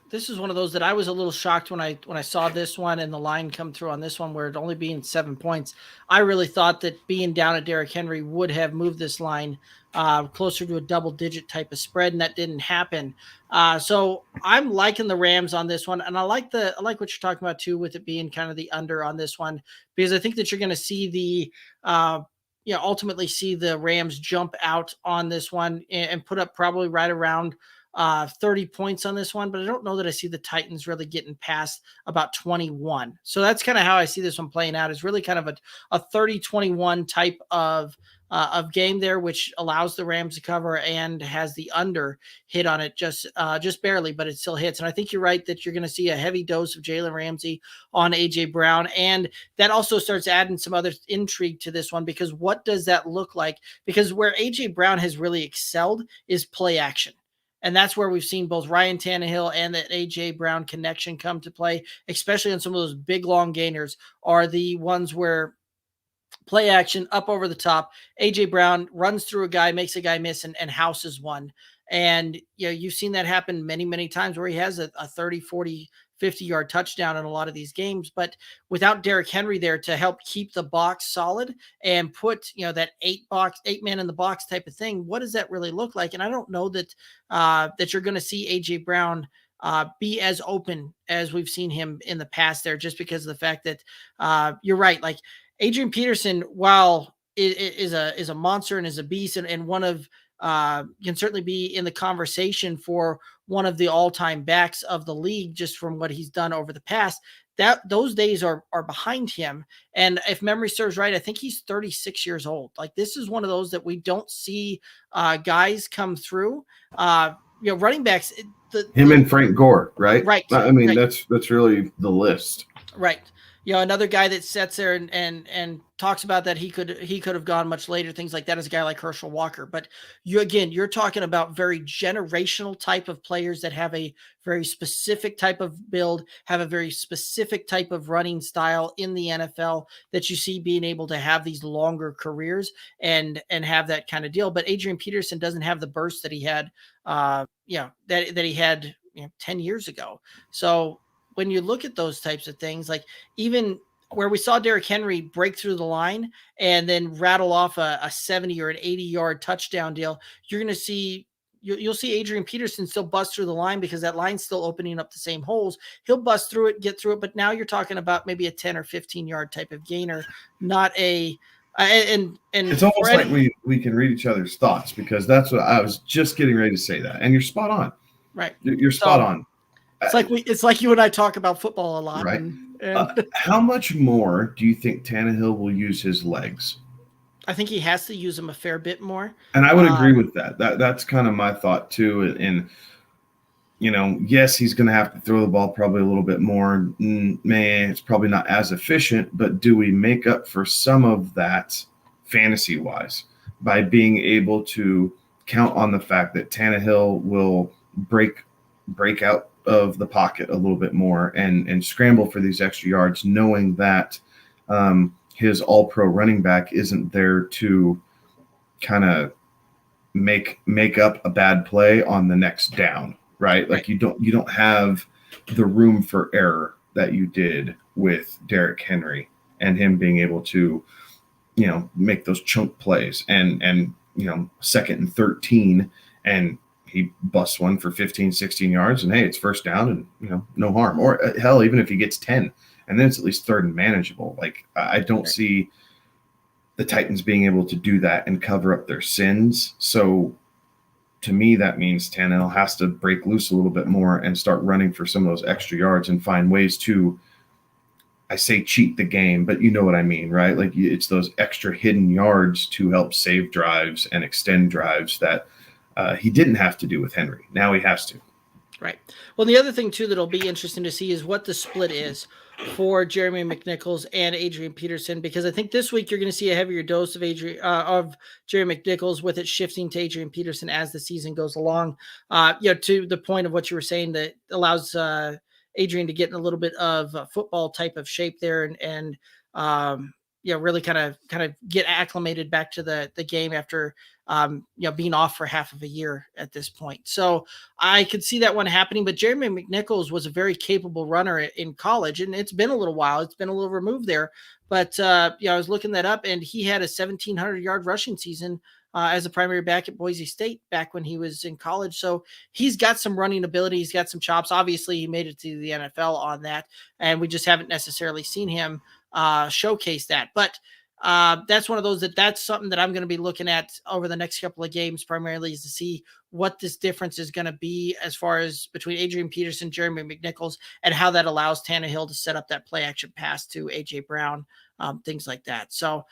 this is one of those that I was a little shocked when I saw this one and the line come through on this one, where it only being 7 points. I really thought that being down at Derrick Henry would have moved this line closer to a double-digit type of spread, and that didn't happen. So I'm liking the Rams on this one, and I like what you're talking about too, with it being kind of the under on this one, because I think that you're going to see ultimately see the Rams jump out on this one and put up probably right around 30 points on this one, but I don't know that I see the Titans really getting past about 21. So that's kind of how I see this one playing out, is really kind of a 30-21 type of game there, which allows the Rams to cover and has the under hit on it just barely, but it still hits. And I think you're right that you're going to see a heavy dose of Jalen Ramsey on A.J. Brown. And that also starts adding some other intrigue to this one, because what does that look like? Because where A.J. Brown has really excelled is play action. And that's where we've seen both Ryan Tannehill and that A.J. Brown connection come to play, especially on some of those big, long gainers, are the ones where play action up over the top. A.J. Brown runs through a guy, makes a guy miss, and houses one. And you've seen that happen many, many times, where he has a 30, 40, 50-yard touchdown in a lot of these games. But without Derrick Henry there to help keep the box solid and put, that 8-man in the box type of thing, what does that really look like? And I don't know that that you're going to see A.J. Brown be as open as we've seen him in the past there, just because of the fact that you're right. Like Adrian Peterson, while is a monster and is a beast and one of can certainly be in the conversation for one of the all-time backs of the league, just from what he's done over the past, that those days are behind him. And if memory serves right, I think he's 36 years old. Like this is one of those that we don't see guys come through. Running backs, him and Frank Gore, right? Right. I mean, right. that's really the list. Right. Another guy that sits there and talks about that he could have gone much later, things like that, is a guy like Herschel Walker. But you're talking about very generational type of players that have a very specific type of build, have a very specific type of running style in the NFL that you see being able to have these longer careers and have that kind of deal. But Adrian Peterson doesn't have the burst that he had, that he had 10 years ago. So when you look at those types of things, like even where we saw Derrick Henry break through the line and then rattle off a 70 or an 80-yard touchdown deal, you're going to see you'll see Adrian Peterson still bust through the line because that line's still opening up the same holes. He'll bust through it, get through it, but now you're talking about maybe a 10 or 15-yard type of gainer, not a and it's almost like we can read each other's thoughts, because that's what I was just getting ready to say, that, and you're spot on. Right, you're spot on. It's like you and I talk about football a lot. Right. How much more do you think Tannehill will use his legs? I think he has to use them a fair bit more. And I would agree with that. That's kind of my thought too. And yes, he's going to have to throw the ball probably a little bit more. It's probably not as efficient, but do we make up for some of that fantasy-wise by being able to count on the fact that Tannehill will break out of the pocket a little bit more and scramble for these extra yards, knowing that his all-pro running back isn't there to kind of make up a bad play on the next down, right? Like you don't have the room for error that you did with Derrick Henry and him being able to, make those chunk plays and 2nd and 13 and he busts one for 15, 16 yards, and hey, it's first down and, no harm. Or hell, even if he gets 10, and then it's at least third and manageable. Like I don't see the Titans being able to do that and cover up their sins. So to me, that means Tannehill has to break loose a little bit more and start running for some of those extra yards and find ways to, I say cheat the game, but you know what I mean, right? Like it's those extra hidden yards to help save drives and extend drives that he didn't have to do with Henry. Now he has to. Right. Well, the other thing, too, that'll be interesting to see is what the split is for Jeremy McNichols and Adrian Peterson, because I think this week you're going to see a heavier dose of Jeremy McNichols, with it shifting to Adrian Peterson as the season goes along. To the point of what you were saying, that allows Adrian to get in a little bit of football type of shape there and really kind of get acclimated back to the game after being off for half of a year at this point. So I could see that one happening, but Jeremy McNichols was a very capable runner in college, and it's been a little while. It's been a little removed there, but I was looking that up, and he had a 1,700-yard rushing season as a primary back at Boise State back when he was in college. So he's got some running ability. He's got some chops. Obviously, he made it to the NFL on that, and we just haven't necessarily seen him showcase that. But that's one of those that's something that I'm going to be looking at over the next couple of games, primarily, is to see what this difference is going to be as far as between Adrian Peterson, Jeremy McNichols, and how that allows Tannehill to set up that play action pass to A.J. Brown, things like that. So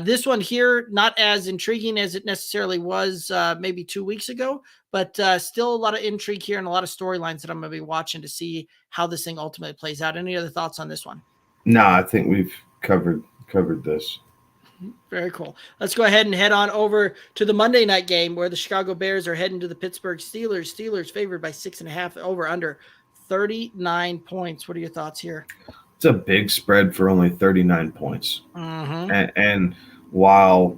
this one here, not as intriguing as it necessarily was maybe 2 weeks ago, but still a lot of intrigue here and a lot of storylines that I'm going to be watching to see how this thing ultimately plays out. Any other thoughts on this one? No, I think we've covered this. Very cool. Let's go ahead and head on over to the Monday night game where the Chicago Bears are heading to the Pittsburgh Steelers. Steelers favored by 6.5, over under 39 points. What are your thoughts here? It's a big spread for only 39 points. Mm-hmm. And while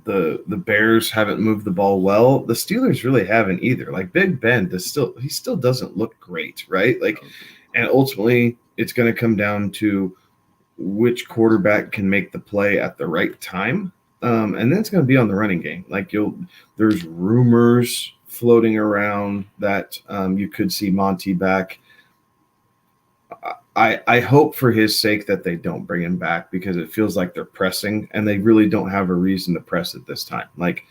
the Bears haven't moved the ball well. The Steelers really haven't either. Like Big Ben he still doesn't look great, right? Like, and ultimately it's going to come down to which quarterback can make the play at the right time. And then it's going to be on the running game. Like there's rumors floating around that you could see Monty back. I hope for his sake that they don't bring him back because it feels like they're pressing and they really don't have a reason to press at this time. Like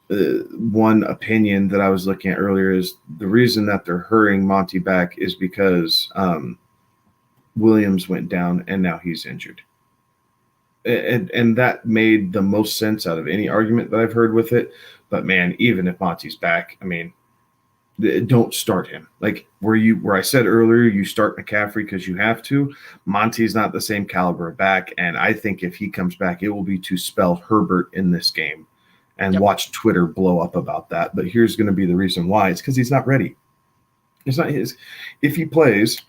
one opinion that I was looking at earlier is the reason that they're hurrying Monty back is because Williams went down and now he's injured. And that made the most sense out of any argument that I've heard with it. But man, even if Monty's back, I mean, don't start him. Like where I said earlier, you start McCaffrey because you have to. Monty's not the same caliber of back, and I think if he comes back, it will be to spell Herbert in this game, and watch Twitter blow up about that. But here's going to be the reason why: it's because he's not ready. It's not his. If he plays,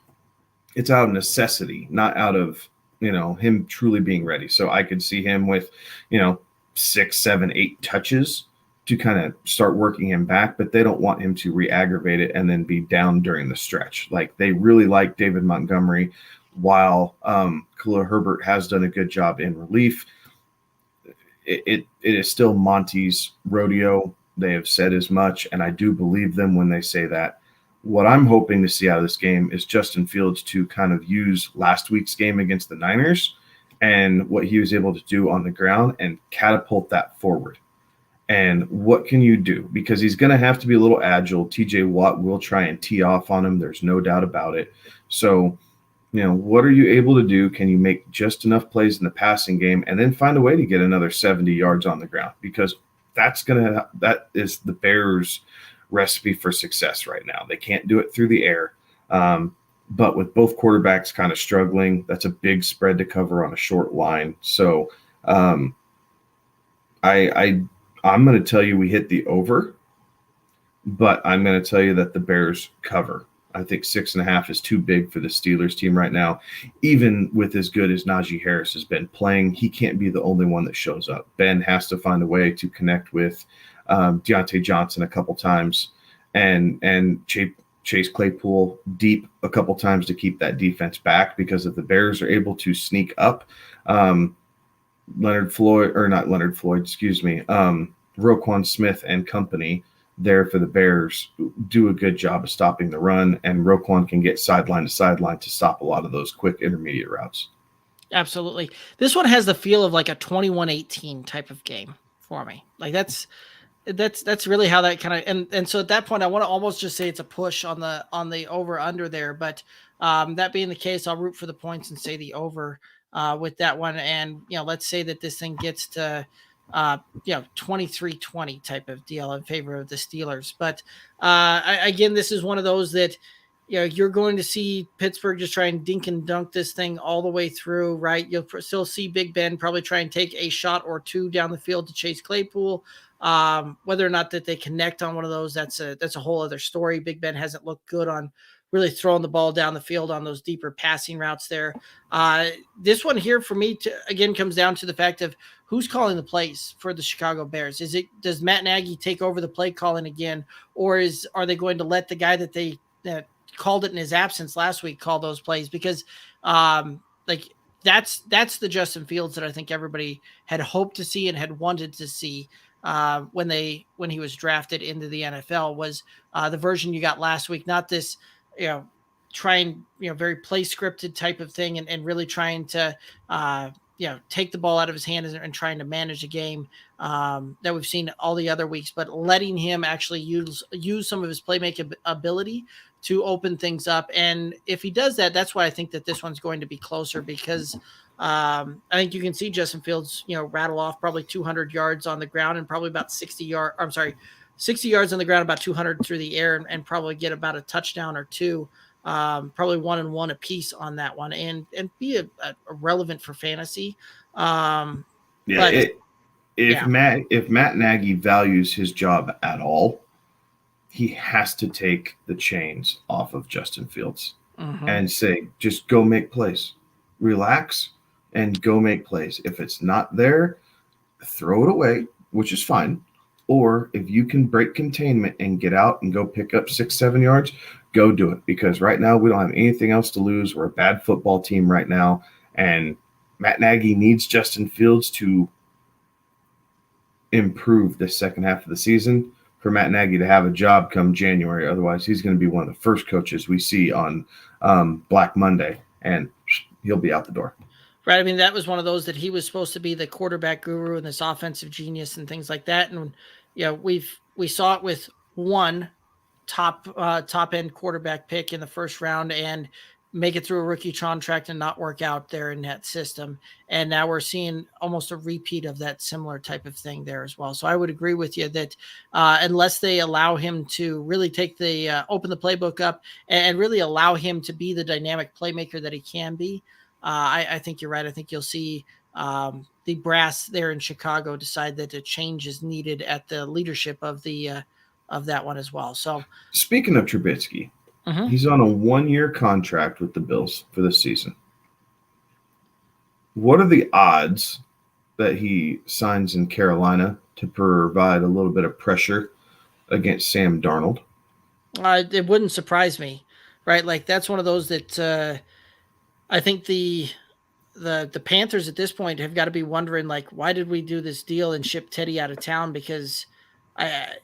it's out of necessity, not out of him truly being ready. So I could see him with 6, 7, 8 touches to kind of start working him back, but they don't want him to re-aggravate it and then be down during the stretch. Like they really like David Montgomery, while Khalil Herbert has done a good job in relief. It is still Monty's rodeo. They have said as much, and I do believe them when they say that. What I'm hoping to see out of this game is Justin Fields to kind of use last week's game against the Niners and what he was able to do on the ground and catapult that forward. And what can you do? Because he's going to have to be a little agile. TJ Watt will try and tee off on him. There's no doubt about it. So, what are you able to do? Can you make just enough plays in the passing game and then find a way to get another 70 yards on the ground? Because that is the Bears' recipe for success right now. They can't do it through the air. But with both quarterbacks kind of struggling, that's a big spread to cover on a short line. So I'm going to tell you we hit the over, but I'm going to tell you that the Bears cover. I think 6.5 is too big for the Steelers team right now. Even with as good as Najee Harris has been playing, he can't be the only one that shows up. Ben has to find a way to connect with Deontay Johnson a couple times and Chase Claypool deep a couple times to keep that defense back, because if the Bears are able to sneak up, Roquan Smith and company there for the Bears do a good job of stopping the run, and Roquan can get sideline to sideline to stop a lot of those quick intermediate routes. Absolutely. This one has the feel of like a 21-18 type of game for me. Like that's really how that kind of, and so at that point I want to almost just say it's a push on the over under there, but that being the case, I'll root for the points and say the over with that one. And let's say that this thing gets to 23-20 type of deal in favor of the Steelers. But again, this is one of those that you're going to see Pittsburgh just try and dink and dunk this thing all the way through, right? You'll still see Big Ben probably try and take a shot or two down the field to Chase Claypool. Whether or not that they connect on one of those, that's a whole other story. Big Ben hasn't looked good on really throwing the ball down the field on those deeper passing routes there. This one here for me again comes down to the fact of who's calling the plays for the Chicago Bears. Does Matt Nagy take over the play calling again, or are they going to let the guy that they called it in his absence last week call those plays? Because that's the Justin Fields that I think everybody had hoped to see and had wanted to see when he was drafted into the NFL, was the version you got last week, not this trying very play scripted type of thing and really trying to take the ball out of his hand and trying to manage a game that we've seen all the other weeks, but letting him actually use some of his playmaking ability to open things up. And if he does that, that's why I think that this one's going to be closer, because I think you can see Justin Fields, rattle off probably 200 yards on the ground and probably about 60 yards on the ground, about 200 through the air, and probably get about a touchdown or two, probably 1-1 a piece on that one, and be a relevant for fantasy. If Matt Nagy values his job at all, he has to take the chains off of Justin Fields and say, just go make plays, relax and go make plays. If it's not there, throw it away, which is fine. Or if you can break containment and get out and go pick up 6-7 yards, go do it. Because right now we don't have anything else to lose. We're a bad football team right now. And Matt Nagy needs Justin Fields to improve the second half of the season for Matt Nagy to have a job come January. Otherwise, he's going to be one of the first coaches we see on Black Monday, and he'll be out the door. Right. I mean, that was one of those that he was supposed to be the quarterback guru and this offensive genius and things like that. And, we saw it with one top end quarterback pick in the first round and make it through a rookie contract and not work out there in that system. And now we're seeing almost a repeat of that similar type of thing there as well. So I would agree with you that unless they allow him to really take open the playbook up and really allow him to be the dynamic playmaker that he can be, I think you're right. I think you'll see the brass there in Chicago decide that a change is needed at the leadership of that one as well. So speaking of Trubisky, he's on a 1-year contract with the Bills for this season. What are the odds that he signs in Carolina to provide a little bit of pressure against Sam Darnold? It wouldn't surprise me, right? Like that's one of those that I think the Panthers at this point have got to be wondering, like, why did we do this deal and ship Teddy out of town? Because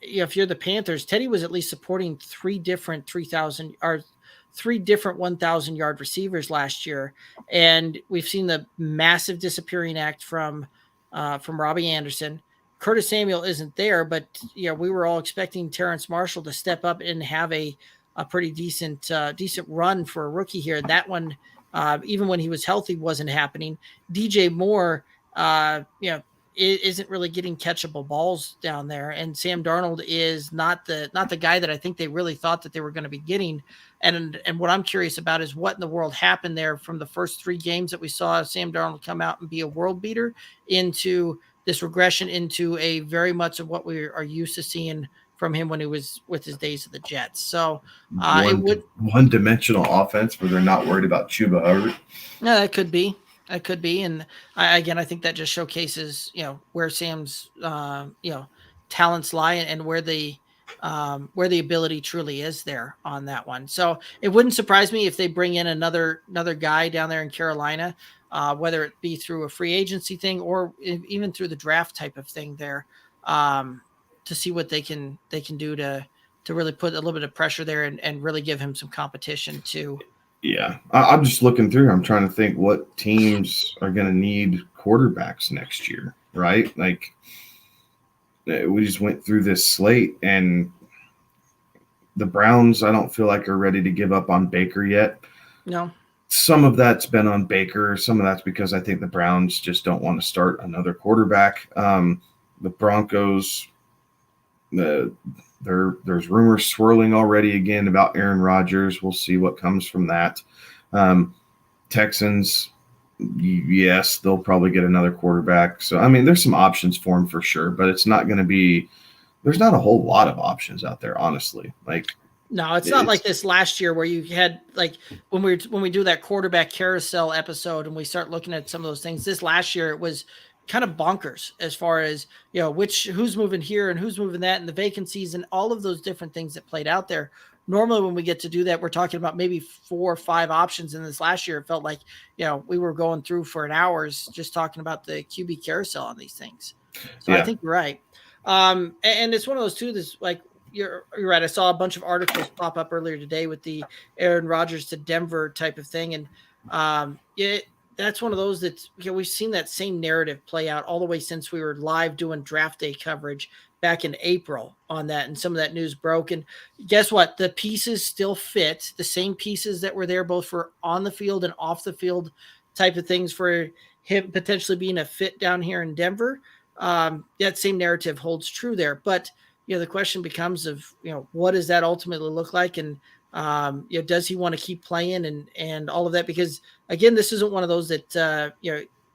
if you're the Panthers, Teddy was at least supporting three different 1,000-yard receivers last year, and we've seen the massive disappearing act from Robbie Anderson. Curtis Samuel isn't there, but we were all expecting Terrence Marshall to step up and have a pretty decent run for a rookie here. That one, even when he was healthy, wasn't happening. DJ Moore, isn't really getting catchable balls down there, and Sam Darnold is not the guy that I think they really thought that they were going to be getting. And what I'm curious about is what in the world happened there from the first 3 games that we saw Sam Darnold come out and be a world beater into this regression into a very much of what we are used to seeing from him when he was with his days of the Jets. So one-dimensional offense where they're not worried about Chuba Hubbard. No, that could be. And I think that just showcases, where Sam's, talents lie and where the ability truly is there on that one. So it wouldn't surprise me if they bring in another guy down there in Carolina, whether it be through a free agency thing or even through the draft type of thing there, to see what they can do to really put a little bit of pressure there and really give him some competition too. Yeah, I'm just looking through. I'm trying to think what teams are going to need quarterbacks next year, right? Like we just went through this slate, and the Browns, I don't feel like are ready to give up on Baker yet. No. Some of that's been on Baker. Some of that's because I think the Browns just don't want to start another quarterback. The Broncos, there's rumors swirling already again about Aaron Rodgers. We'll see what comes from that. Texans, yes, they'll probably get another quarterback. So, I mean, there's some options for him for sure, but it's not going to be – there's not a whole lot of options out there, honestly. No, it's not like this last year where you had like when we do that quarterback carousel episode and we start looking at some of those things. This last year it was kind of bonkers as far as who's moving here and who's moving that and the vacancies and all of those different things that played out there. Normally when we get to do that, we're talking about maybe 4 or 5 options. In this last year, it felt like we were going through for an hours just talking about the QB carousel on these things. So yeah. I think you're right. And it's one of those too. This like. You're right. I saw a bunch of articles pop up earlier today with the Aaron Rodgers to Denver type of thing. And that's one of those that we've seen that same narrative play out all the way since we were live doing draft day coverage back in April on that. And some of that news broke. And guess what? The pieces still fit, the same pieces that were there both for on the field and off the field type of things for him potentially being a fit down here in Denver. That same narrative holds true there. But the question becomes of, what does that ultimately look like? And, does he want to keep playing and all of that? Because again, this isn't one of those that,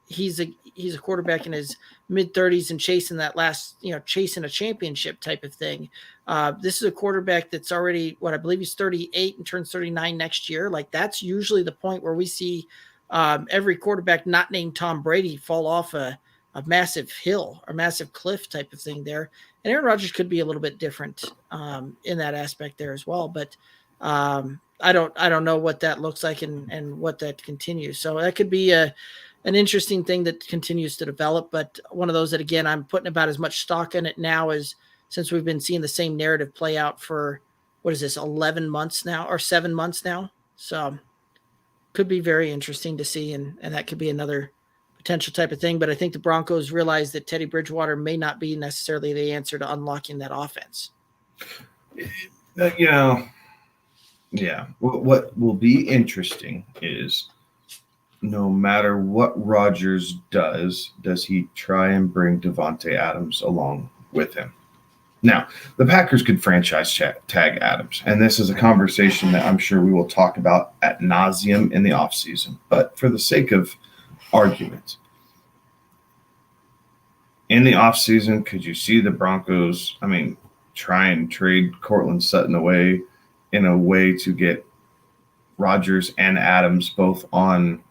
he's a quarterback in his mid-30s and chasing that last, chasing a championship type of thing. This is a quarterback that's already, I believe he's 38 and turns 39 next year. Like that's usually the point where we see every quarterback not named Tom Brady fall off a massive hill or massive cliff type of thing there. And Aaron Rodgers could be a little bit different in that aspect there as well. But I don't know what that looks like and what that continues. So that could be an interesting thing that continues to develop. But one of those that, again, I'm putting about as much stock in it now as since we've been seeing the same narrative play out for, what is this, 11 months now or 7 months now. So could be very interesting to see. And that could be another potential type of thing. But I think the Broncos realize that Teddy Bridgewater may not be necessarily the answer to unlocking that offense. Yeah. What will be interesting is no matter what Rodgers does he try and bring Davante Adams along with him? Now, the Packers could franchise tag Adams, and this is a conversation that I'm sure we will talk about ad nauseum in the offseason. But for the sake of argument, in the offseason, could you see the Broncos, try and trade Cortland Sutton away in a way to get Rodgers and Adams both on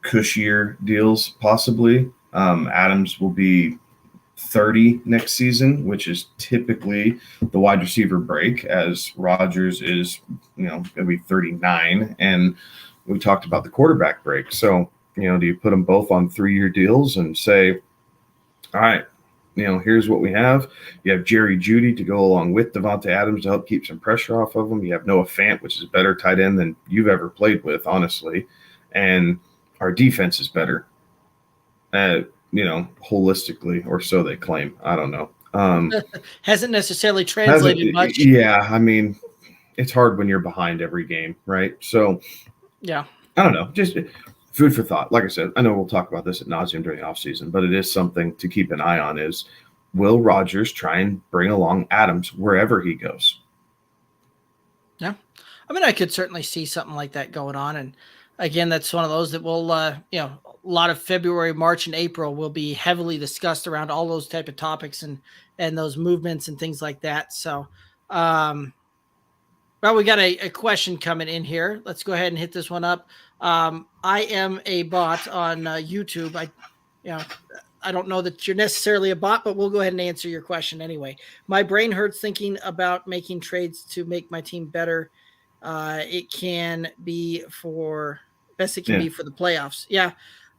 cushier deals, possibly? Adams will be 30 next season, which is typically the wide receiver break, as Rodgers is, going to be 39. And we talked about the quarterback break. So, do you put them both on 3-year deals and say, all right, here's what we have. You have Jerry Jeudy to go along with Davante Adams to help keep some pressure off of him. You have Noah Fant, which is a better tight end than you've ever played with, honestly. And our defense is better. Holistically, or so they claim. I don't know. Hasn't necessarily translated much. Yeah, it's hard when you're behind every game, right? So, yeah, I don't know. Just food for thought. Like I said, I know we'll talk about this ad nauseum during the offseason, but it is something to keep an eye on is, will Rodgers try and bring along Adams wherever he goes? Yeah. I could certainly see something like that going on. And again, that's one of those that will, a lot of February, March, and April will be heavily discussed around all those type of topics and those movements and things like that. So, well, we got a question coming in here. Let's go ahead and hit this one up. I am a bot on YouTube. I don't know that you're necessarily a bot, but we'll go ahead and answer your question anyway. My brain hurts thinking about making trades to make my team better. It can be for best it can be for the playoffs. Yeah.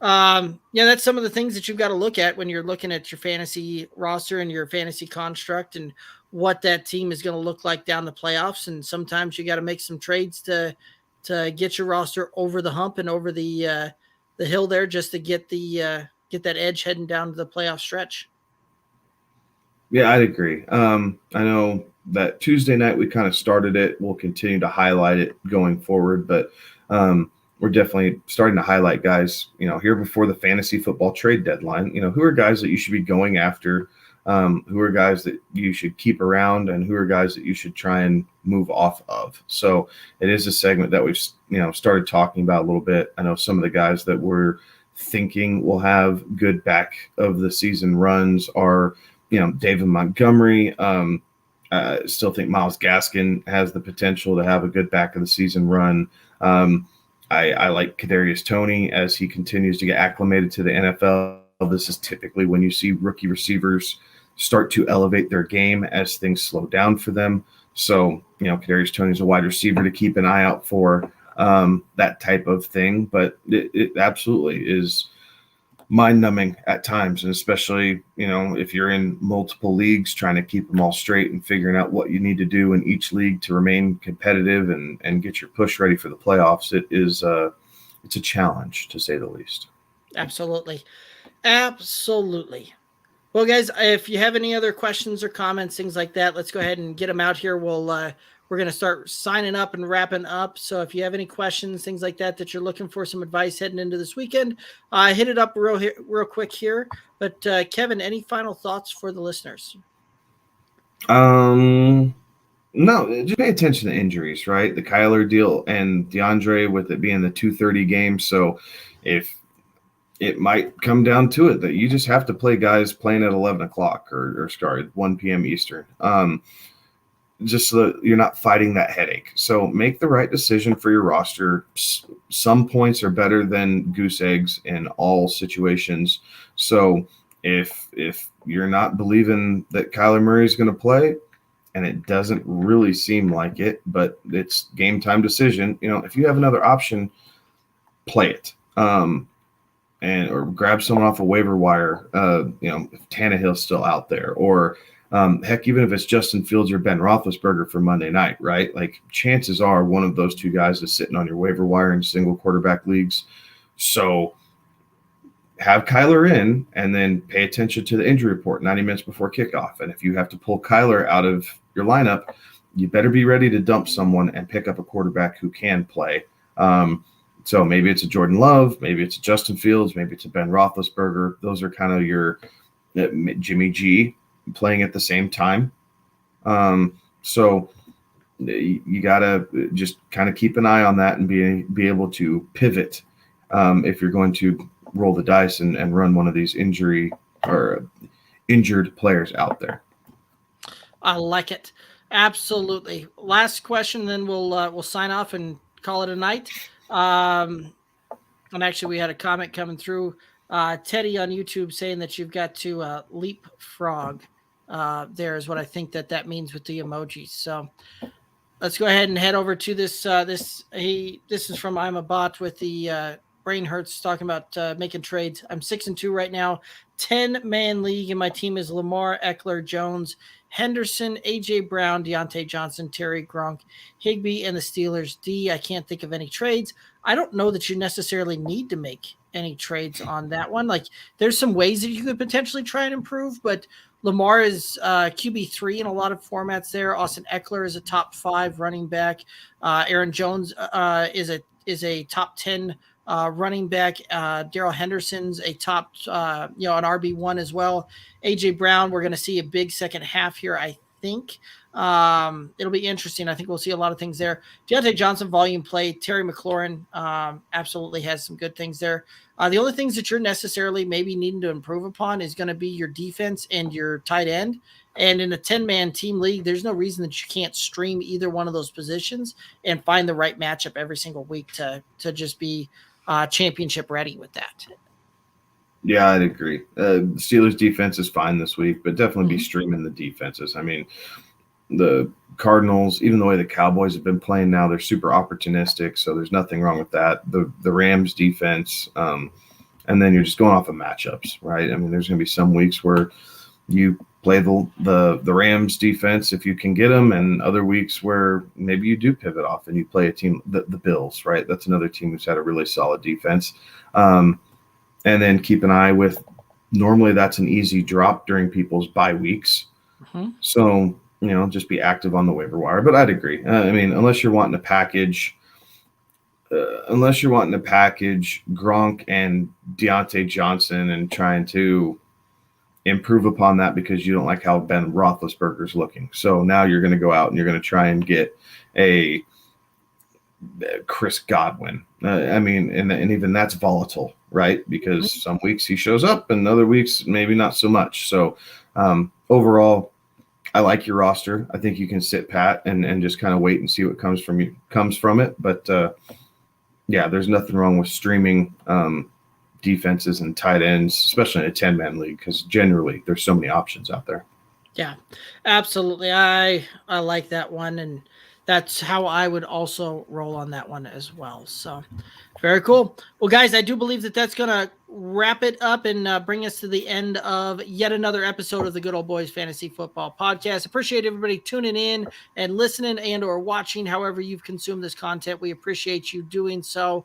That's some of the things that you've got to look at when you're looking at your fantasy roster and your fantasy construct and what that team is going to look like down the playoffs. And sometimes you got to make some trades to get your roster over the hump and over the hill there, just to get that edge heading down to the playoff stretch. Yeah, I'd agree. I know that Tuesday night we kind of started it. We'll continue to highlight it going forward, but we're definitely starting to highlight guys, here before the fantasy football trade deadline, who are guys that you should be going after, who are guys that you should keep around, and who are guys that you should try and move off of. So it is a segment that we've, started talking about a little bit. I know some of the guys that we're thinking will have good back of the season runs are, David Montgomery. Still think Myles Gaskin has the potential to have a good back of the season run. I like Kadarius Toney as he continues to get acclimated to the NFL. This is typically when you see rookie receivers start to elevate their game as things slow down for them. So, Kadarius Toney is a wide receiver to keep an eye out for, that type of thing. But it absolutely is mind-numbing at times, and especially, if you're in multiple leagues trying to keep them all straight and figuring out what you need to do in each league to remain competitive and get your push ready for the playoffs. It's a challenge, to say the least. Absolutely. Well, guys, if you have any other questions or comments, things like that, let's go ahead and get them out here. We're going to start signing up and wrapping up. So if you have any questions, things like that you're looking for some advice heading into this weekend, hit it up real quick here. But Kevin, any final thoughts for the listeners? No, just pay attention to injuries, right? The Kyler deal and DeAndre with it being the 2:30 game. So if it might come down to it that you just have to play guys playing at 11 o'clock or start at 1 p.m. Eastern. just so that you're not fighting that headache. So make the right decision for your roster. Some points are better than goose eggs in all situations. So if you're not believing that Kyler Murray is going to play, and it doesn't really seem like it, but it's game time decision, if you have another option, play it. Or grab someone off a waiver wire, if Tannehill's still out there, or heck, even if it's Justin Fields or Ben Roethlisberger for Monday night, right? Like, chances are one of those two guys is sitting on your waiver wire in single quarterback leagues. So have Kyler in, and then pay attention to the injury report 90 minutes before kickoff. And if you have to pull Kyler out of your lineup, you better be ready to dump someone and pick up a quarterback who can play. So maybe it's a Jordan Love, maybe it's a Justin Fields, maybe it's a Ben Roethlisberger. Those are kind of your Jimmy G playing at the same time. So you got to just kind of keep an eye on that and be able to pivot if you're going to roll the dice and run one of these injured players out there. I like it. Absolutely. Last question, then we'll sign off and call it a night. And actually, we had a comment coming through, Teddy on YouTube, saying that you've got to leapfrog. There is what I think that means with the emojis. So let's go ahead and head over to this. This is from I'm a Bot with the Brain Hurts, talking about making trades. I'm 6-2 right now, 10-man league, and my team is Lamar, Eckler, Jones, Henderson, A.J. Brown, Deontay Johnson, Terry, Gronk, Higbee, and the Steelers. I can't think of any trades. I don't know that you necessarily need to make any trades on that one. Like, there's some ways that you could potentially try and improve, but Lamar is QB3 in a lot of formats there. Austin Eckler is a top 5 running back. Aaron Jones is a top 10 running back. Darrell Henderson's a top, an RB1 as well. A.J. Brown, we're going to see a big second half here, I think. It'll be interesting. I think we'll see a lot of things there. Deontay Johnson, volume play. Terry McLaurin absolutely has some good things there. The only things that you're necessarily maybe needing to improve upon is going to be your defense and your tight end. And in a 10-man team league, there's no reason that you can't stream either one of those positions and find the right matchup every single week to just be championship ready with that. Yeah, I'd agree. Steelers defense is fine this week, but definitely be streaming the defenses. I mean, the Cardinals, even the way the Cowboys have been playing now, they're super opportunistic, so there's nothing wrong with that. The Rams defense, and then you're just going off of matchups, right? I mean, there's going to be some weeks where you play the Rams defense if you can get them, and other weeks where maybe you do pivot off and you play a team, the Bills, right? That's another team who's had a really solid defense. And then keep an eye with, normally that's an easy drop during people's bye weeks. So, just be active on the waiver wire. But I'd agree. I mean, unless you're wanting to package Gronk and Deontay Johnson and trying to improve upon that because you don't like how Ben Roethlisberger's looking. So now you're going to go out and you're going to try and get a Chris Godwin. I mean, and even that's volatile, right? Because some weeks he shows up and other weeks maybe not so much. So overall, I like your roster. I think you can sit pat and just kind of wait and see what comes from it. But there's nothing wrong with streaming defenses and tight ends, especially in a 10-man league, because generally there's so many options out there. Yeah, absolutely. I like that one, and that's how I would also roll on that one as well. So very cool. Well, guys, I do believe that that's going to wrap it up and bring us to the end of yet another episode of the Good Old Boys Fantasy Football Podcast. Appreciate everybody tuning in and listening and or watching however you've consumed this content. We appreciate you doing so.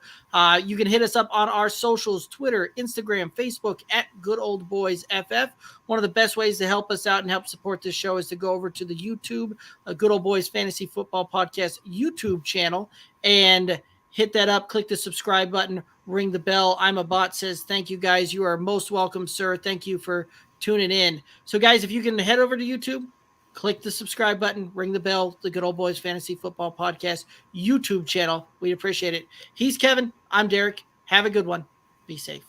You can hit us up on our socials, Twitter, Instagram, Facebook at Good Old Boys FF. One of the best ways to help us out and help support this show is to go over to the YouTube, Good Old Boys Fantasy Football Podcast YouTube channel, and hit that up, click the subscribe button, ring the bell. I'm a Bot says, thank you guys. You are most welcome, sir. Thank you for tuning in. So guys, if you can head over to YouTube, click the subscribe button, ring the bell, the Good Old Boys Fantasy Football Podcast YouTube channel. We'd appreciate it. He's Kevin. I'm Derek. Have a good one. Be safe.